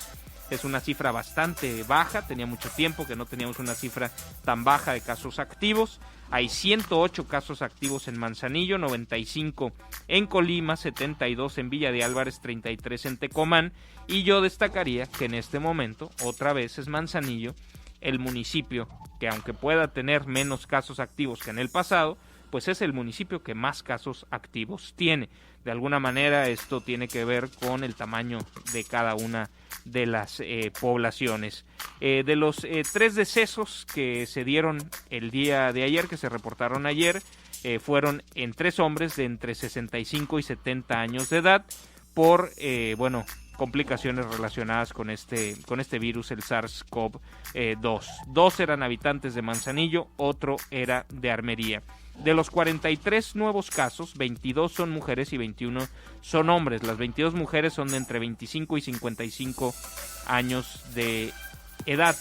Es una cifra bastante baja, tenía mucho tiempo que no teníamos una cifra tan baja de casos activos. Hay 108 casos activos en Manzanillo, 95 en Colima, 72 en Villa de Álvarez, 33 en Tecomán. Y yo destacaría que en este momento, otra vez es Manzanillo, el municipio que aunque pueda tener menos casos activos que en el pasado, pues es el municipio que más casos activos tiene. De alguna manera esto tiene que ver con el tamaño de cada una de las poblaciones. De los 3 decesos que se dieron el día de ayer, que se reportaron ayer, fueron en 3 hombres de entre 65 y 70 años de edad por, complicaciones relacionadas con este virus, el SARS-CoV-2. 2 eran habitantes de Manzanillo, otro era de Armería. De los 43 nuevos casos, 22 son mujeres y 21 son hombres. Las 22 mujeres son de entre 25 y 55 años de edad.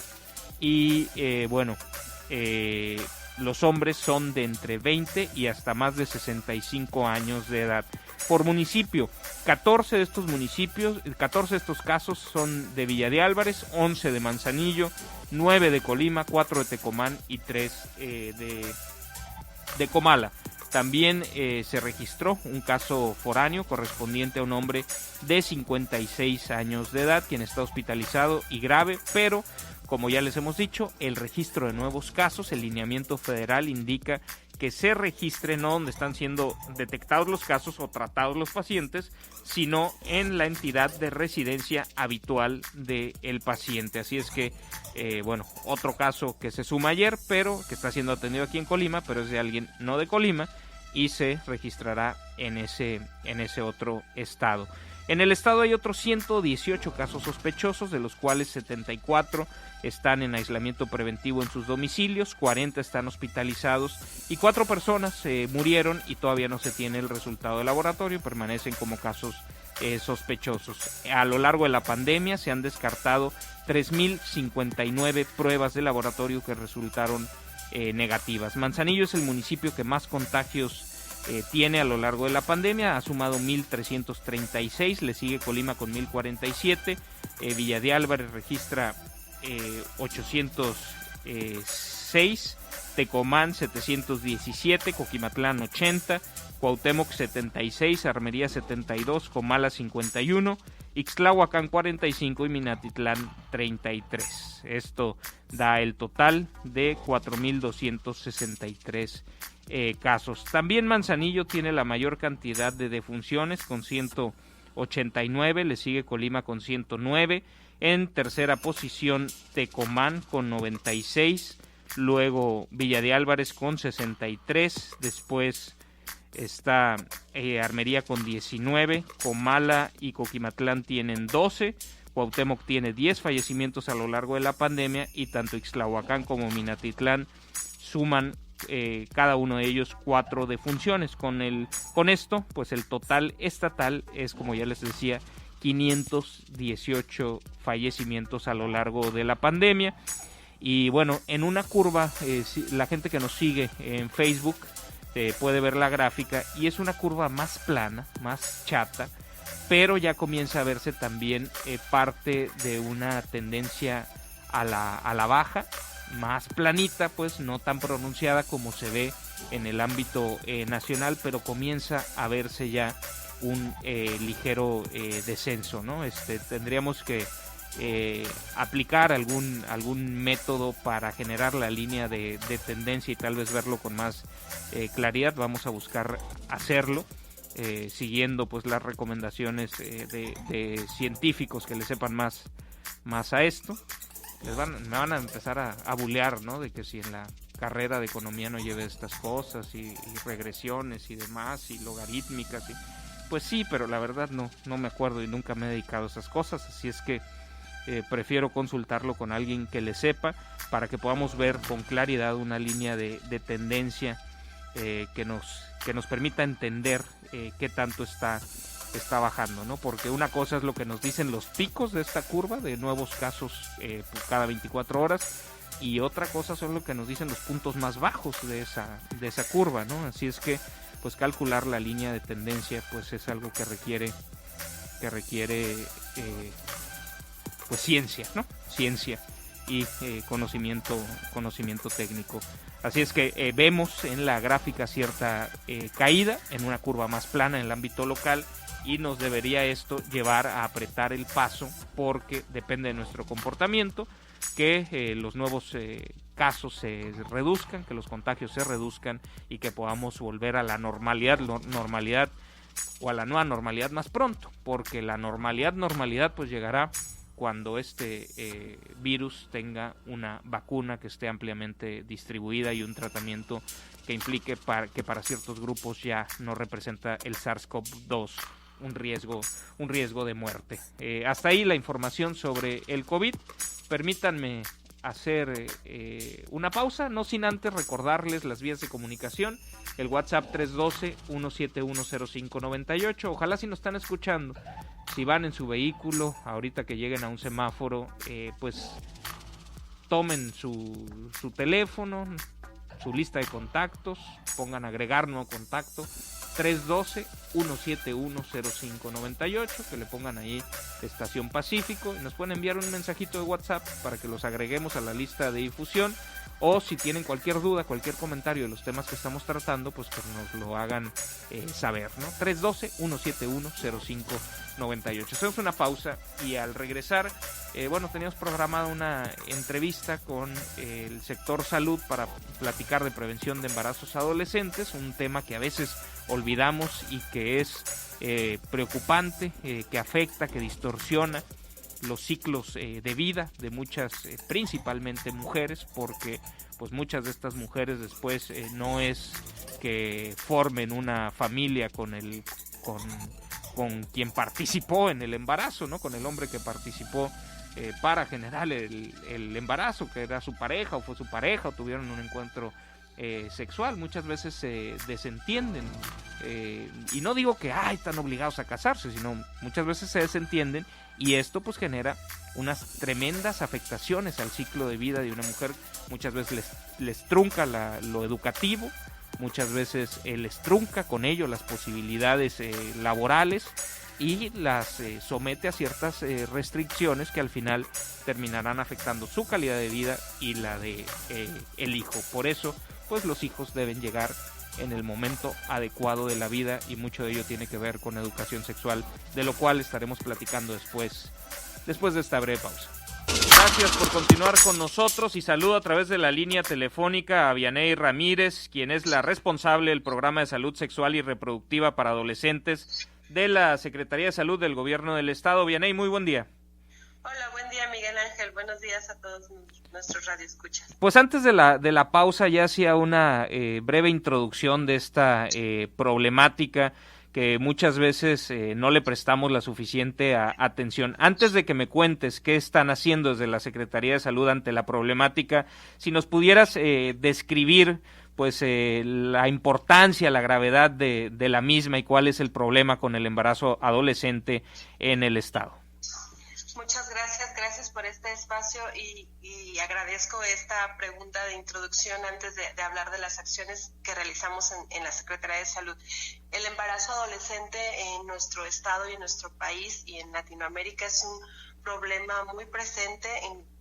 Y los hombres son de entre 20 y hasta más de 65 años de edad. Por municipio, 14 de estos casos son de Villa de Álvarez, 11 de Manzanillo, 9 de Colima, 4 de Tecomán y 3 de Comala. También se registró un caso foráneo correspondiente a un hombre de 56 años de edad, quien está hospitalizado y grave, pero como ya les hemos dicho, el registro de nuevos casos, el lineamiento federal indica que se registre no donde están siendo detectados los casos o tratados los pacientes, sino en la entidad de residencia habitual del paciente. Así es que, otro caso que se suma ayer, pero que está siendo atendido aquí en Colima, pero es de alguien no de Colima y se registrará en ese otro estado. En el estado hay otros 118 casos sospechosos, de los cuales 74 están en aislamiento preventivo en sus domicilios, 40 están hospitalizados y 4 personas murieron y todavía no se tiene el resultado de laboratorio, permanecen como casos sospechosos. A lo largo de la pandemia se han descartado 3,059 pruebas de laboratorio que resultaron negativas. Manzanillo es el municipio que más contagios tiene a lo largo de la pandemia, ha sumado 1,336, le sigue Colima con 1,047, Villa de Álvarez registra 806, Tecomán 717, Coquimatlán 80, Cuauhtémoc 76, Armería 72, Comala 51, Ixtlahuacán 45 y Minatitlán 33. Esto da el total de 4,263 casos. También Manzanillo tiene la mayor cantidad de defunciones con 189, le sigue Colima con 109, en tercera posición Tecomán con 96, luego Villa de Álvarez con 63, después está Armería con 19, Comala y Coquimatlán tienen 12, Cuauhtémoc tiene 10 fallecimientos a lo largo de la pandemia y tanto Ixtlahuacán como Minatitlán suman cada uno de ellos 4 defunciones. Con esto, pues el total estatal es, como ya les decía, 518 fallecimientos a lo largo de la pandemia. Y bueno, en una curva, la gente que nos sigue en Facebook puede ver la gráfica y es una curva más plana, más chata, pero ya comienza a verse también parte de una tendencia a la baja, más planita, pues no tan pronunciada como se ve en el ámbito nacional, pero comienza a verse ya un ligero descenso, ¿no? Tendríamos que aplicar algún método para generar la línea de tendencia y tal vez verlo con más claridad. Vamos a buscar hacerlo siguiendo pues las recomendaciones de científicos que le sepan más a esto. Me van a empezar a bulear, ¿no? De que si en la carrera de economía no lleve estas cosas y regresiones y demás y logarítmicas pues sí, pero la verdad no me acuerdo y nunca me he dedicado a esas cosas, así es que prefiero consultarlo con alguien que le sepa para que podamos ver con claridad una línea de tendencia que nos permita entender qué tanto está bajando, ¿no? Porque una cosa es lo que nos dicen los picos de esta curva de nuevos casos cada 24 horas y otra cosa son lo que nos dicen los puntos más bajos de esa curva, ¿no? Así es que pues calcular la línea de tendencia pues es algo que requiere pues ciencia, ¿no? Ciencia y conocimiento técnico. Así es que vemos en la gráfica cierta caída en una curva más plana en el ámbito local y nos debería esto llevar a apretar el paso porque depende de nuestro comportamiento que los nuevos casos se reduzcan, que los contagios se reduzcan y que podamos volver a la normalidad o a la nueva normalidad más pronto, porque la normalidad pues llegará cuando este virus tenga una vacuna que esté ampliamente distribuida y un tratamiento que implique que para ciertos grupos ya no representa el SARS-CoV-2 un riesgo de muerte. Hasta ahí la información sobre el COVID. Permítanme hacer una pausa, no sin antes recordarles las vías de comunicación, el WhatsApp 312-171-0598, ojalá si nos están escuchando, si van en su vehículo, ahorita que lleguen a un semáforo, pues tomen su teléfono, su lista de contactos, pongan agregar nuevo contacto, 312-171-0598, que le pongan ahí Estación Pacífico y nos pueden enviar un mensajito de WhatsApp para que los agreguemos a la lista de difusión o si tienen cualquier duda, cualquier comentario de los temas que estamos tratando, pues que nos lo hagan saber, ¿no? 312-171-0598. Hacemos una pausa y al regresar, teníamos programada una entrevista con el sector salud para platicar de prevención de embarazos adolescentes, un tema que a veces olvidamos y que es preocupante, que afecta, que distorsiona los ciclos de vida de muchas, principalmente mujeres, porque pues muchas de estas mujeres después no es que formen una familia con quien participó en el embarazo, ¿no? Con el hombre que participó para generar el embarazo, que era su pareja o fue su pareja o tuvieron un encuentro sexual. Muchas veces se desentienden y no digo que están obligados a casarse, sino muchas veces se desentienden y esto pues genera unas tremendas afectaciones al ciclo de vida de una mujer. Muchas veces les trunca lo educativo, muchas veces les trunca con ello las posibilidades laborales y las somete a ciertas restricciones que al final terminarán afectando su calidad de vida y la de el hijo. Por eso pues los hijos deben llegar en el momento adecuado de la vida y mucho de ello tiene que ver con educación sexual, de lo cual estaremos platicando después de esta breve pausa. Gracias por continuar con nosotros y saludo a través de la línea telefónica a Vianey Ramírez, quien es la responsable del programa de salud sexual y reproductiva para adolescentes de la Secretaría de Salud del Gobierno del Estado. Vianey, muy buen día. Hola, buen día Miguel Ángel, buenos días a todos nuestros radioescuchas. Pues antes de la pausa ya hacía una breve introducción de esta problemática que muchas veces no le prestamos la suficiente atención. Antes de que me cuentes qué están haciendo desde la Secretaría de Salud ante la problemática, si nos pudieras describir pues la importancia, la gravedad de la misma y cuál es el problema con el embarazo adolescente en el estado. Muchas gracias por este espacio y agradezco esta pregunta de introducción antes de hablar de las acciones que realizamos en la Secretaría de Salud. El embarazo adolescente en nuestro estado y en nuestro país y en Latinoamérica es un problema muy presente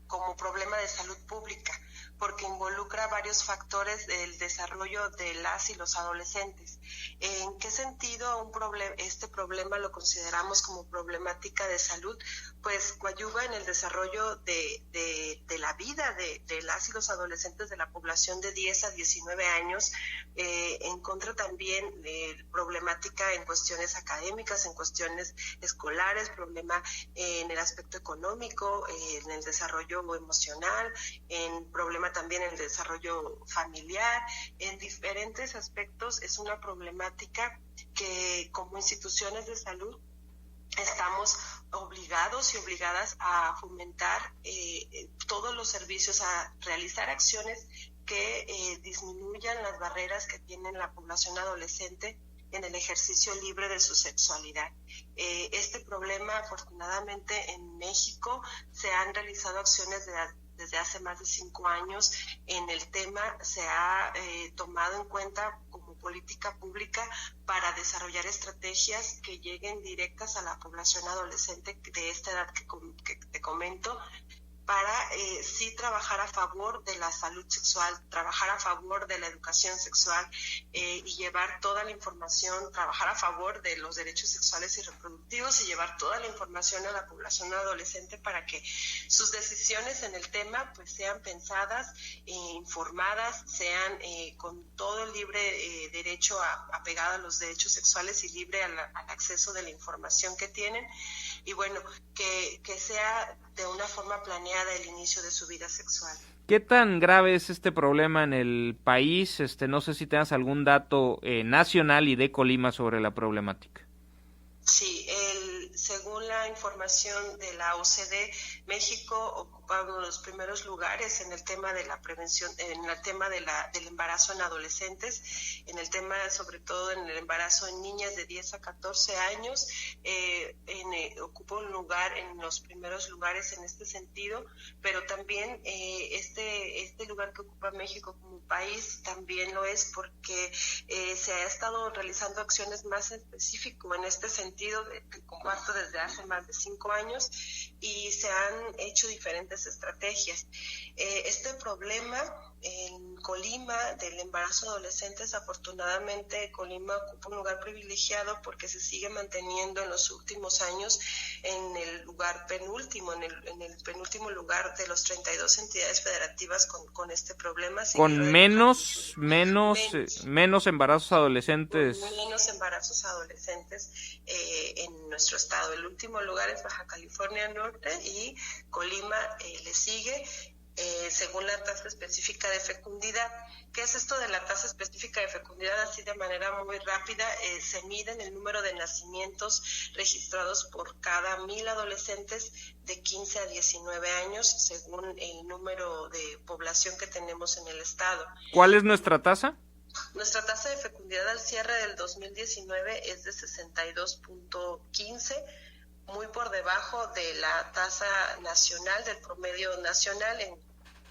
como problema de salud pública, porque involucra varios factores del desarrollo de las y los adolescentes. ¿En qué sentido este problema lo consideramos como problemática de salud? Pues coadyuva en el desarrollo de la vida de las y los adolescentes de la población de 10 a 19 años, encuentra también problemática en cuestiones académicas, en cuestiones escolares, problema en el aspecto económico, en el desarrollo emocional, en problema también en el desarrollo familiar, en diferentes aspectos. Es una problemática que como instituciones de salud estamos obligados y obligadas a fomentar todos los servicios, a realizar acciones que disminuyan las barreras que tiene la población adolescente en el ejercicio libre de su sexualidad. Este problema, afortunadamente, en México se han realizado acciones desde hace más de 5 años en el tema. Se ha tomado en cuenta como política pública para desarrollar estrategias que lleguen directas a la población adolescente de esta edad que te comento, para sí trabajar a favor de la salud sexual, trabajar a favor de la educación sexual y llevar toda la información, trabajar a favor de los derechos sexuales y reproductivos y llevar toda la información a la población adolescente para que sus decisiones en el tema pues sean pensadas, informadas, sean con todo el libre derecho apegado a los derechos sexuales y libre al acceso de la información que tienen. Y bueno, que sea de una forma planeada el inicio de su vida sexual. ¿Qué tan grave es este problema en el país? No sé si tengas algún dato nacional y de Colima sobre la problemática. Sí, según la información de la OCDE, México ocupa uno de los primeros lugares en el tema de la prevención, en el tema del embarazo en adolescentes, en el tema sobre todo en el embarazo en niñas de 10 a 14 años, ocupa un lugar en los primeros lugares en este sentido, pero también este lugar que ocupa México como país también lo es porque se ha estado realizando acciones más específicas en este sentido, que comparto desde hace más de 5 años, y se han hecho diferentes estrategias. Este problema en Colima del embarazo adolescente, afortunadamente Colima ocupa un lugar privilegiado porque se sigue manteniendo en los últimos años en el lugar penúltimo, en el penúltimo lugar de los 32 entidades federativas con este problema. Con menos embarazos adolescentes. Menos embarazos adolescentes en nuestro estado. El último lugar es Baja California Norte y Colima le sigue. Según la tasa específica de fecundidad. ¿Qué es esto de la tasa específica de fecundidad? Así de manera muy rápida, se miden el número de nacimientos registrados por cada 1,000 adolescentes de 15 a 19 años, según el número de población que tenemos en el estado. ¿Cuál es nuestra tasa? Nuestra tasa de fecundidad al cierre del 2019 es de 62.15, muy por debajo de la tasa nacional, del promedio nacional. En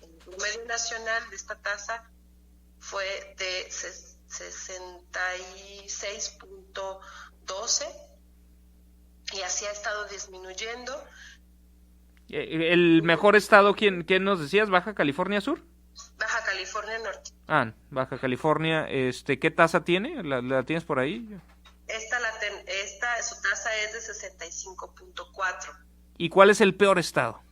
el promedio nacional de esta tasa fue de 66.12 y así ha estado disminuyendo. ¿El mejor estado, quién nos decías? ¿Baja California Sur? Baja California Norte. Baja California, ¿qué tasa tiene? ¿La tienes por ahí? Su tasa es de 65.4. ¿Y cuál es el peor estado?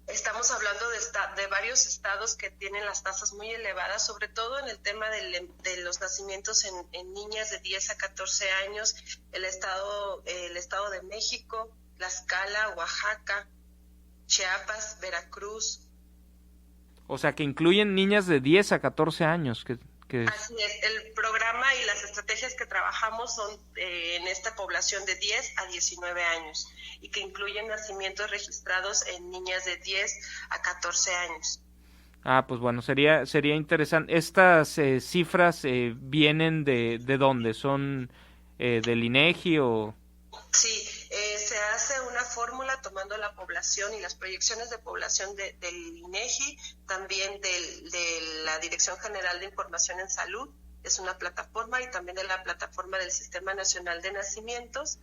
Estamos hablando de varios estados que tienen las tasas muy elevadas, sobre todo en el tema de los nacimientos en niñas de 10 a 14 años, el estado de México, Tlaxcala, Oaxaca, Chiapas, Veracruz. O sea, que incluyen niñas de 10 a 14 años que Así es, el programa y las estrategias que trabajamos son en esta población de 10 a 19 años y que incluyen nacimientos registrados en niñas de 10 a 14 años. Pues bueno, sería interesante. ¿Estas cifras vienen de dónde? ¿Son del INEGI o...? Sí, se hace una fórmula tomando la población y las proyecciones de población del INEGI, también de la Dirección General de Información en Salud, es una plataforma, y también de la plataforma del Sistema Nacional de Nacimientos.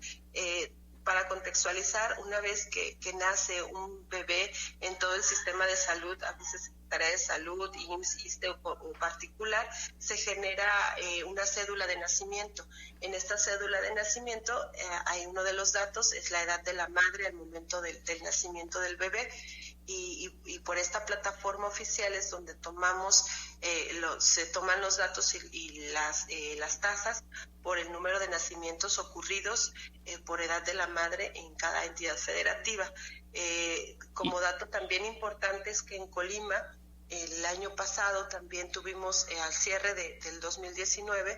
Para contextualizar, una vez que nace un bebé en todo el sistema de salud, a veces Secretaría de Salud, IMSS, ISSSTE o particular, se genera una cédula de nacimiento. En esta cédula de nacimiento hay uno de los datos, es la edad de la madre al momento del nacimiento del bebé, y por esta plataforma oficial es donde se toman los datos y las tasas por el número de nacimientos ocurridos por edad de la madre en cada entidad federativa. Como dato también importante es que en Colima, el año pasado también tuvimos al cierre del 2019,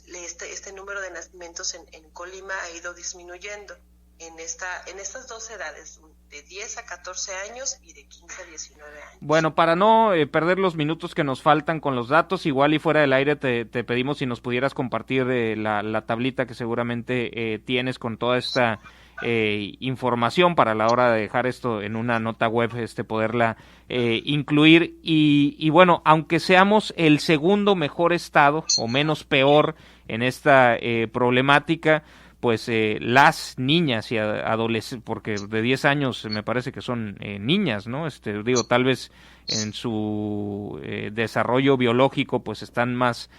este número de nacimientos en Colima ha ido disminuyendo en estas dos edades, de 10 a 14 años y de 15 a 19 años. Bueno, para no perder los minutos que nos faltan con los datos, igual y fuera del aire te pedimos si nos pudieras compartir la tablita que seguramente tienes con toda esta información para la hora de dejar esto en una nota web, poderla incluir. Y bueno, aunque seamos el segundo mejor estado o menos peor en esta problemática, pues las niñas y adolescentes, porque de 10 años me parece que son niñas, ¿no? Tal vez en su desarrollo biológico pues están más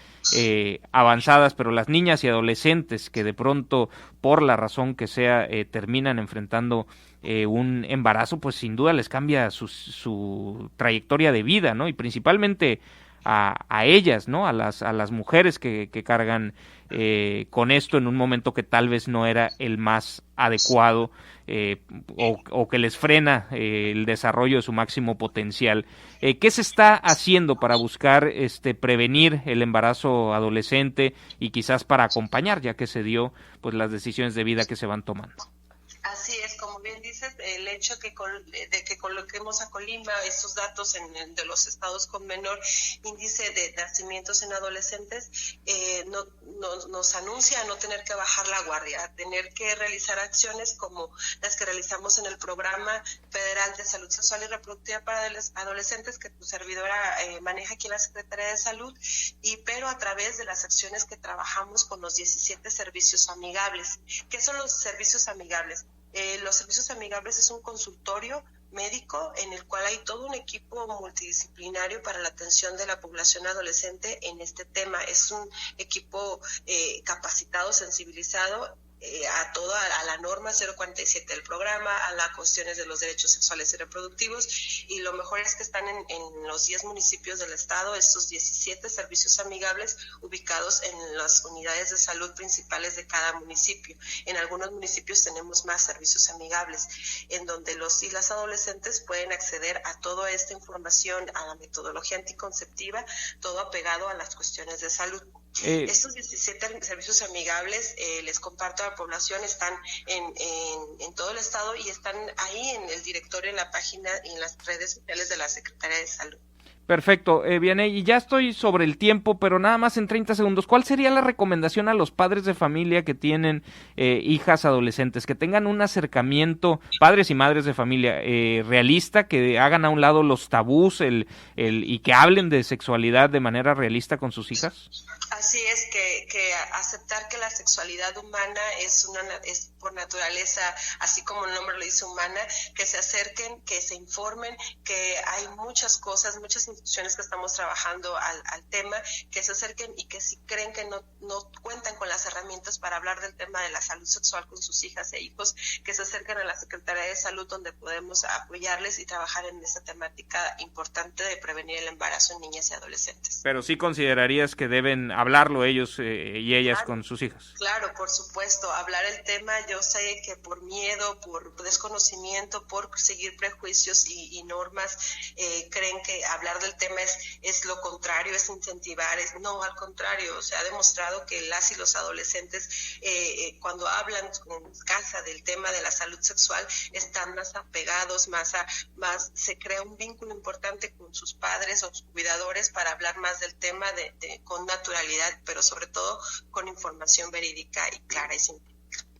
avanzadas, pero las niñas y adolescentes que de pronto, por la razón que sea, terminan enfrentando un embarazo, pues sin duda les cambia su trayectoria de vida, ¿no? Y principalmente a ellas, ¿no? A las mujeres que cargan con esto en un momento que tal vez no era el más adecuado, o que les frena el desarrollo de su máximo potencial. ¿Qué se está haciendo para buscar prevenir el embarazo adolescente y quizás para acompañar, ya que se dio pues las decisiones de vida que se van tomando? Así es, como bien dices, el hecho de que coloquemos a Colima estos datos de los estados con menor índice de nacimientos en adolescentes nos anuncia a no tener que bajar la guardia, a tener que realizar acciones como las que realizamos en el Programa Federal de Salud Sexual y Reproductiva para los adolescentes, que tu servidora maneja aquí en la Secretaría de Salud, pero a través de las acciones que trabajamos con los 17 servicios amigables. ¿Qué son los servicios amigables? Los servicios amigables es un consultorio médico en el cual hay todo un equipo multidisciplinario para la atención de la población adolescente en este tema. Es un equipo capacitado, sensibilizado a la norma 047 del programa, a las cuestiones de los derechos sexuales y reproductivos, y lo mejor es que están en los 10 municipios del estado, estos 17 servicios amigables ubicados en las unidades de salud principales de cada municipio. En algunos municipios tenemos más servicios amigables, en donde los y las adolescentes pueden acceder a toda esta información, a la metodología anticonceptiva, todo apegado a las cuestiones de salud. Estos 17 servicios amigables, les comparto a la población, están en todo el estado y están ahí en el directorio, en la página y en las redes sociales de la Secretaría de Salud. Perfecto, Vianey, y ya estoy sobre el tiempo, pero nada más en 30 segundos. ¿Cuál sería la recomendación a los padres de familia que tienen hijas adolescentes? Que tengan un acercamiento, padres y madres de familia, realista, que hagan a un lado los tabús y que hablen de sexualidad de manera realista con sus hijas. Así es, que aceptar que la sexualidad humana es por naturaleza, así como el nombre lo dice, humana, que se acerquen, que se informen, que hay muchas cosas, muchas instituciones que estamos trabajando al tema, que se acerquen y que si creen que no cuentan con las herramientas para hablar del tema de la salud sexual con sus hijas e hijos, que se acerquen a la Secretaría de Salud, donde podemos apoyarles y trabajar en esta temática importante de prevenir el embarazo en niñas y adolescentes. Pero sí considerarías que deben hablar hablarlo ellos y ellas con sus hijas. Claro, por supuesto, hablar el tema. Yo sé que por miedo, por desconocimiento, por seguir prejuicios y normas, creen que hablar del tema es lo contrario, es incentivar. No, al contrario, se ha demostrado que las y los adolescentes cuando hablan en casa del tema de la salud sexual están más apegados, más se crea un vínculo importante con sus padres o sus cuidadores para hablar más del tema con naturalidad, pero sobre todo con información verídica y clara y simple.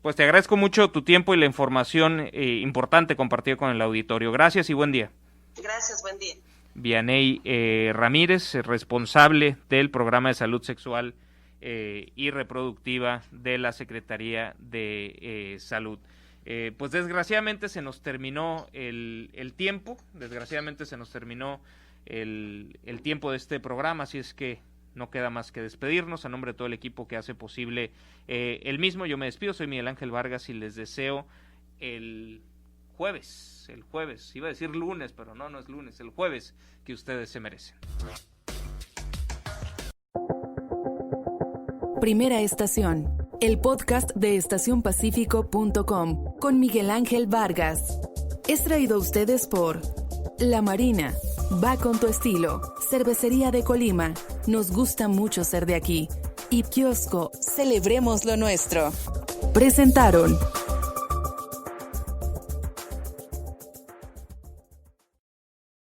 Pues te agradezco mucho tu tiempo y la información importante compartida con el auditorio. Gracias y buen día. Gracias, buen día. Vianey Ramírez, responsable del programa de salud sexual y reproductiva de la Secretaría de Salud. Pues desgraciadamente se nos terminó el tiempo, el tiempo de este programa, así es que no queda más que despedirnos. A nombre de todo el equipo que hace posible el mismo, yo me despido, soy Miguel Ángel Vargas y les deseo el jueves, iba a decir lunes, pero no es lunes, el jueves que ustedes se merecen. Primera Estación, el podcast de estacionpacífico.com con Miguel Ángel Vargas. Es traído a ustedes por La Marina, va con tu estilo, Cervecería de Colima, nos gusta mucho ser de aquí, y Kiosco, celebremos lo nuestro. Presentaron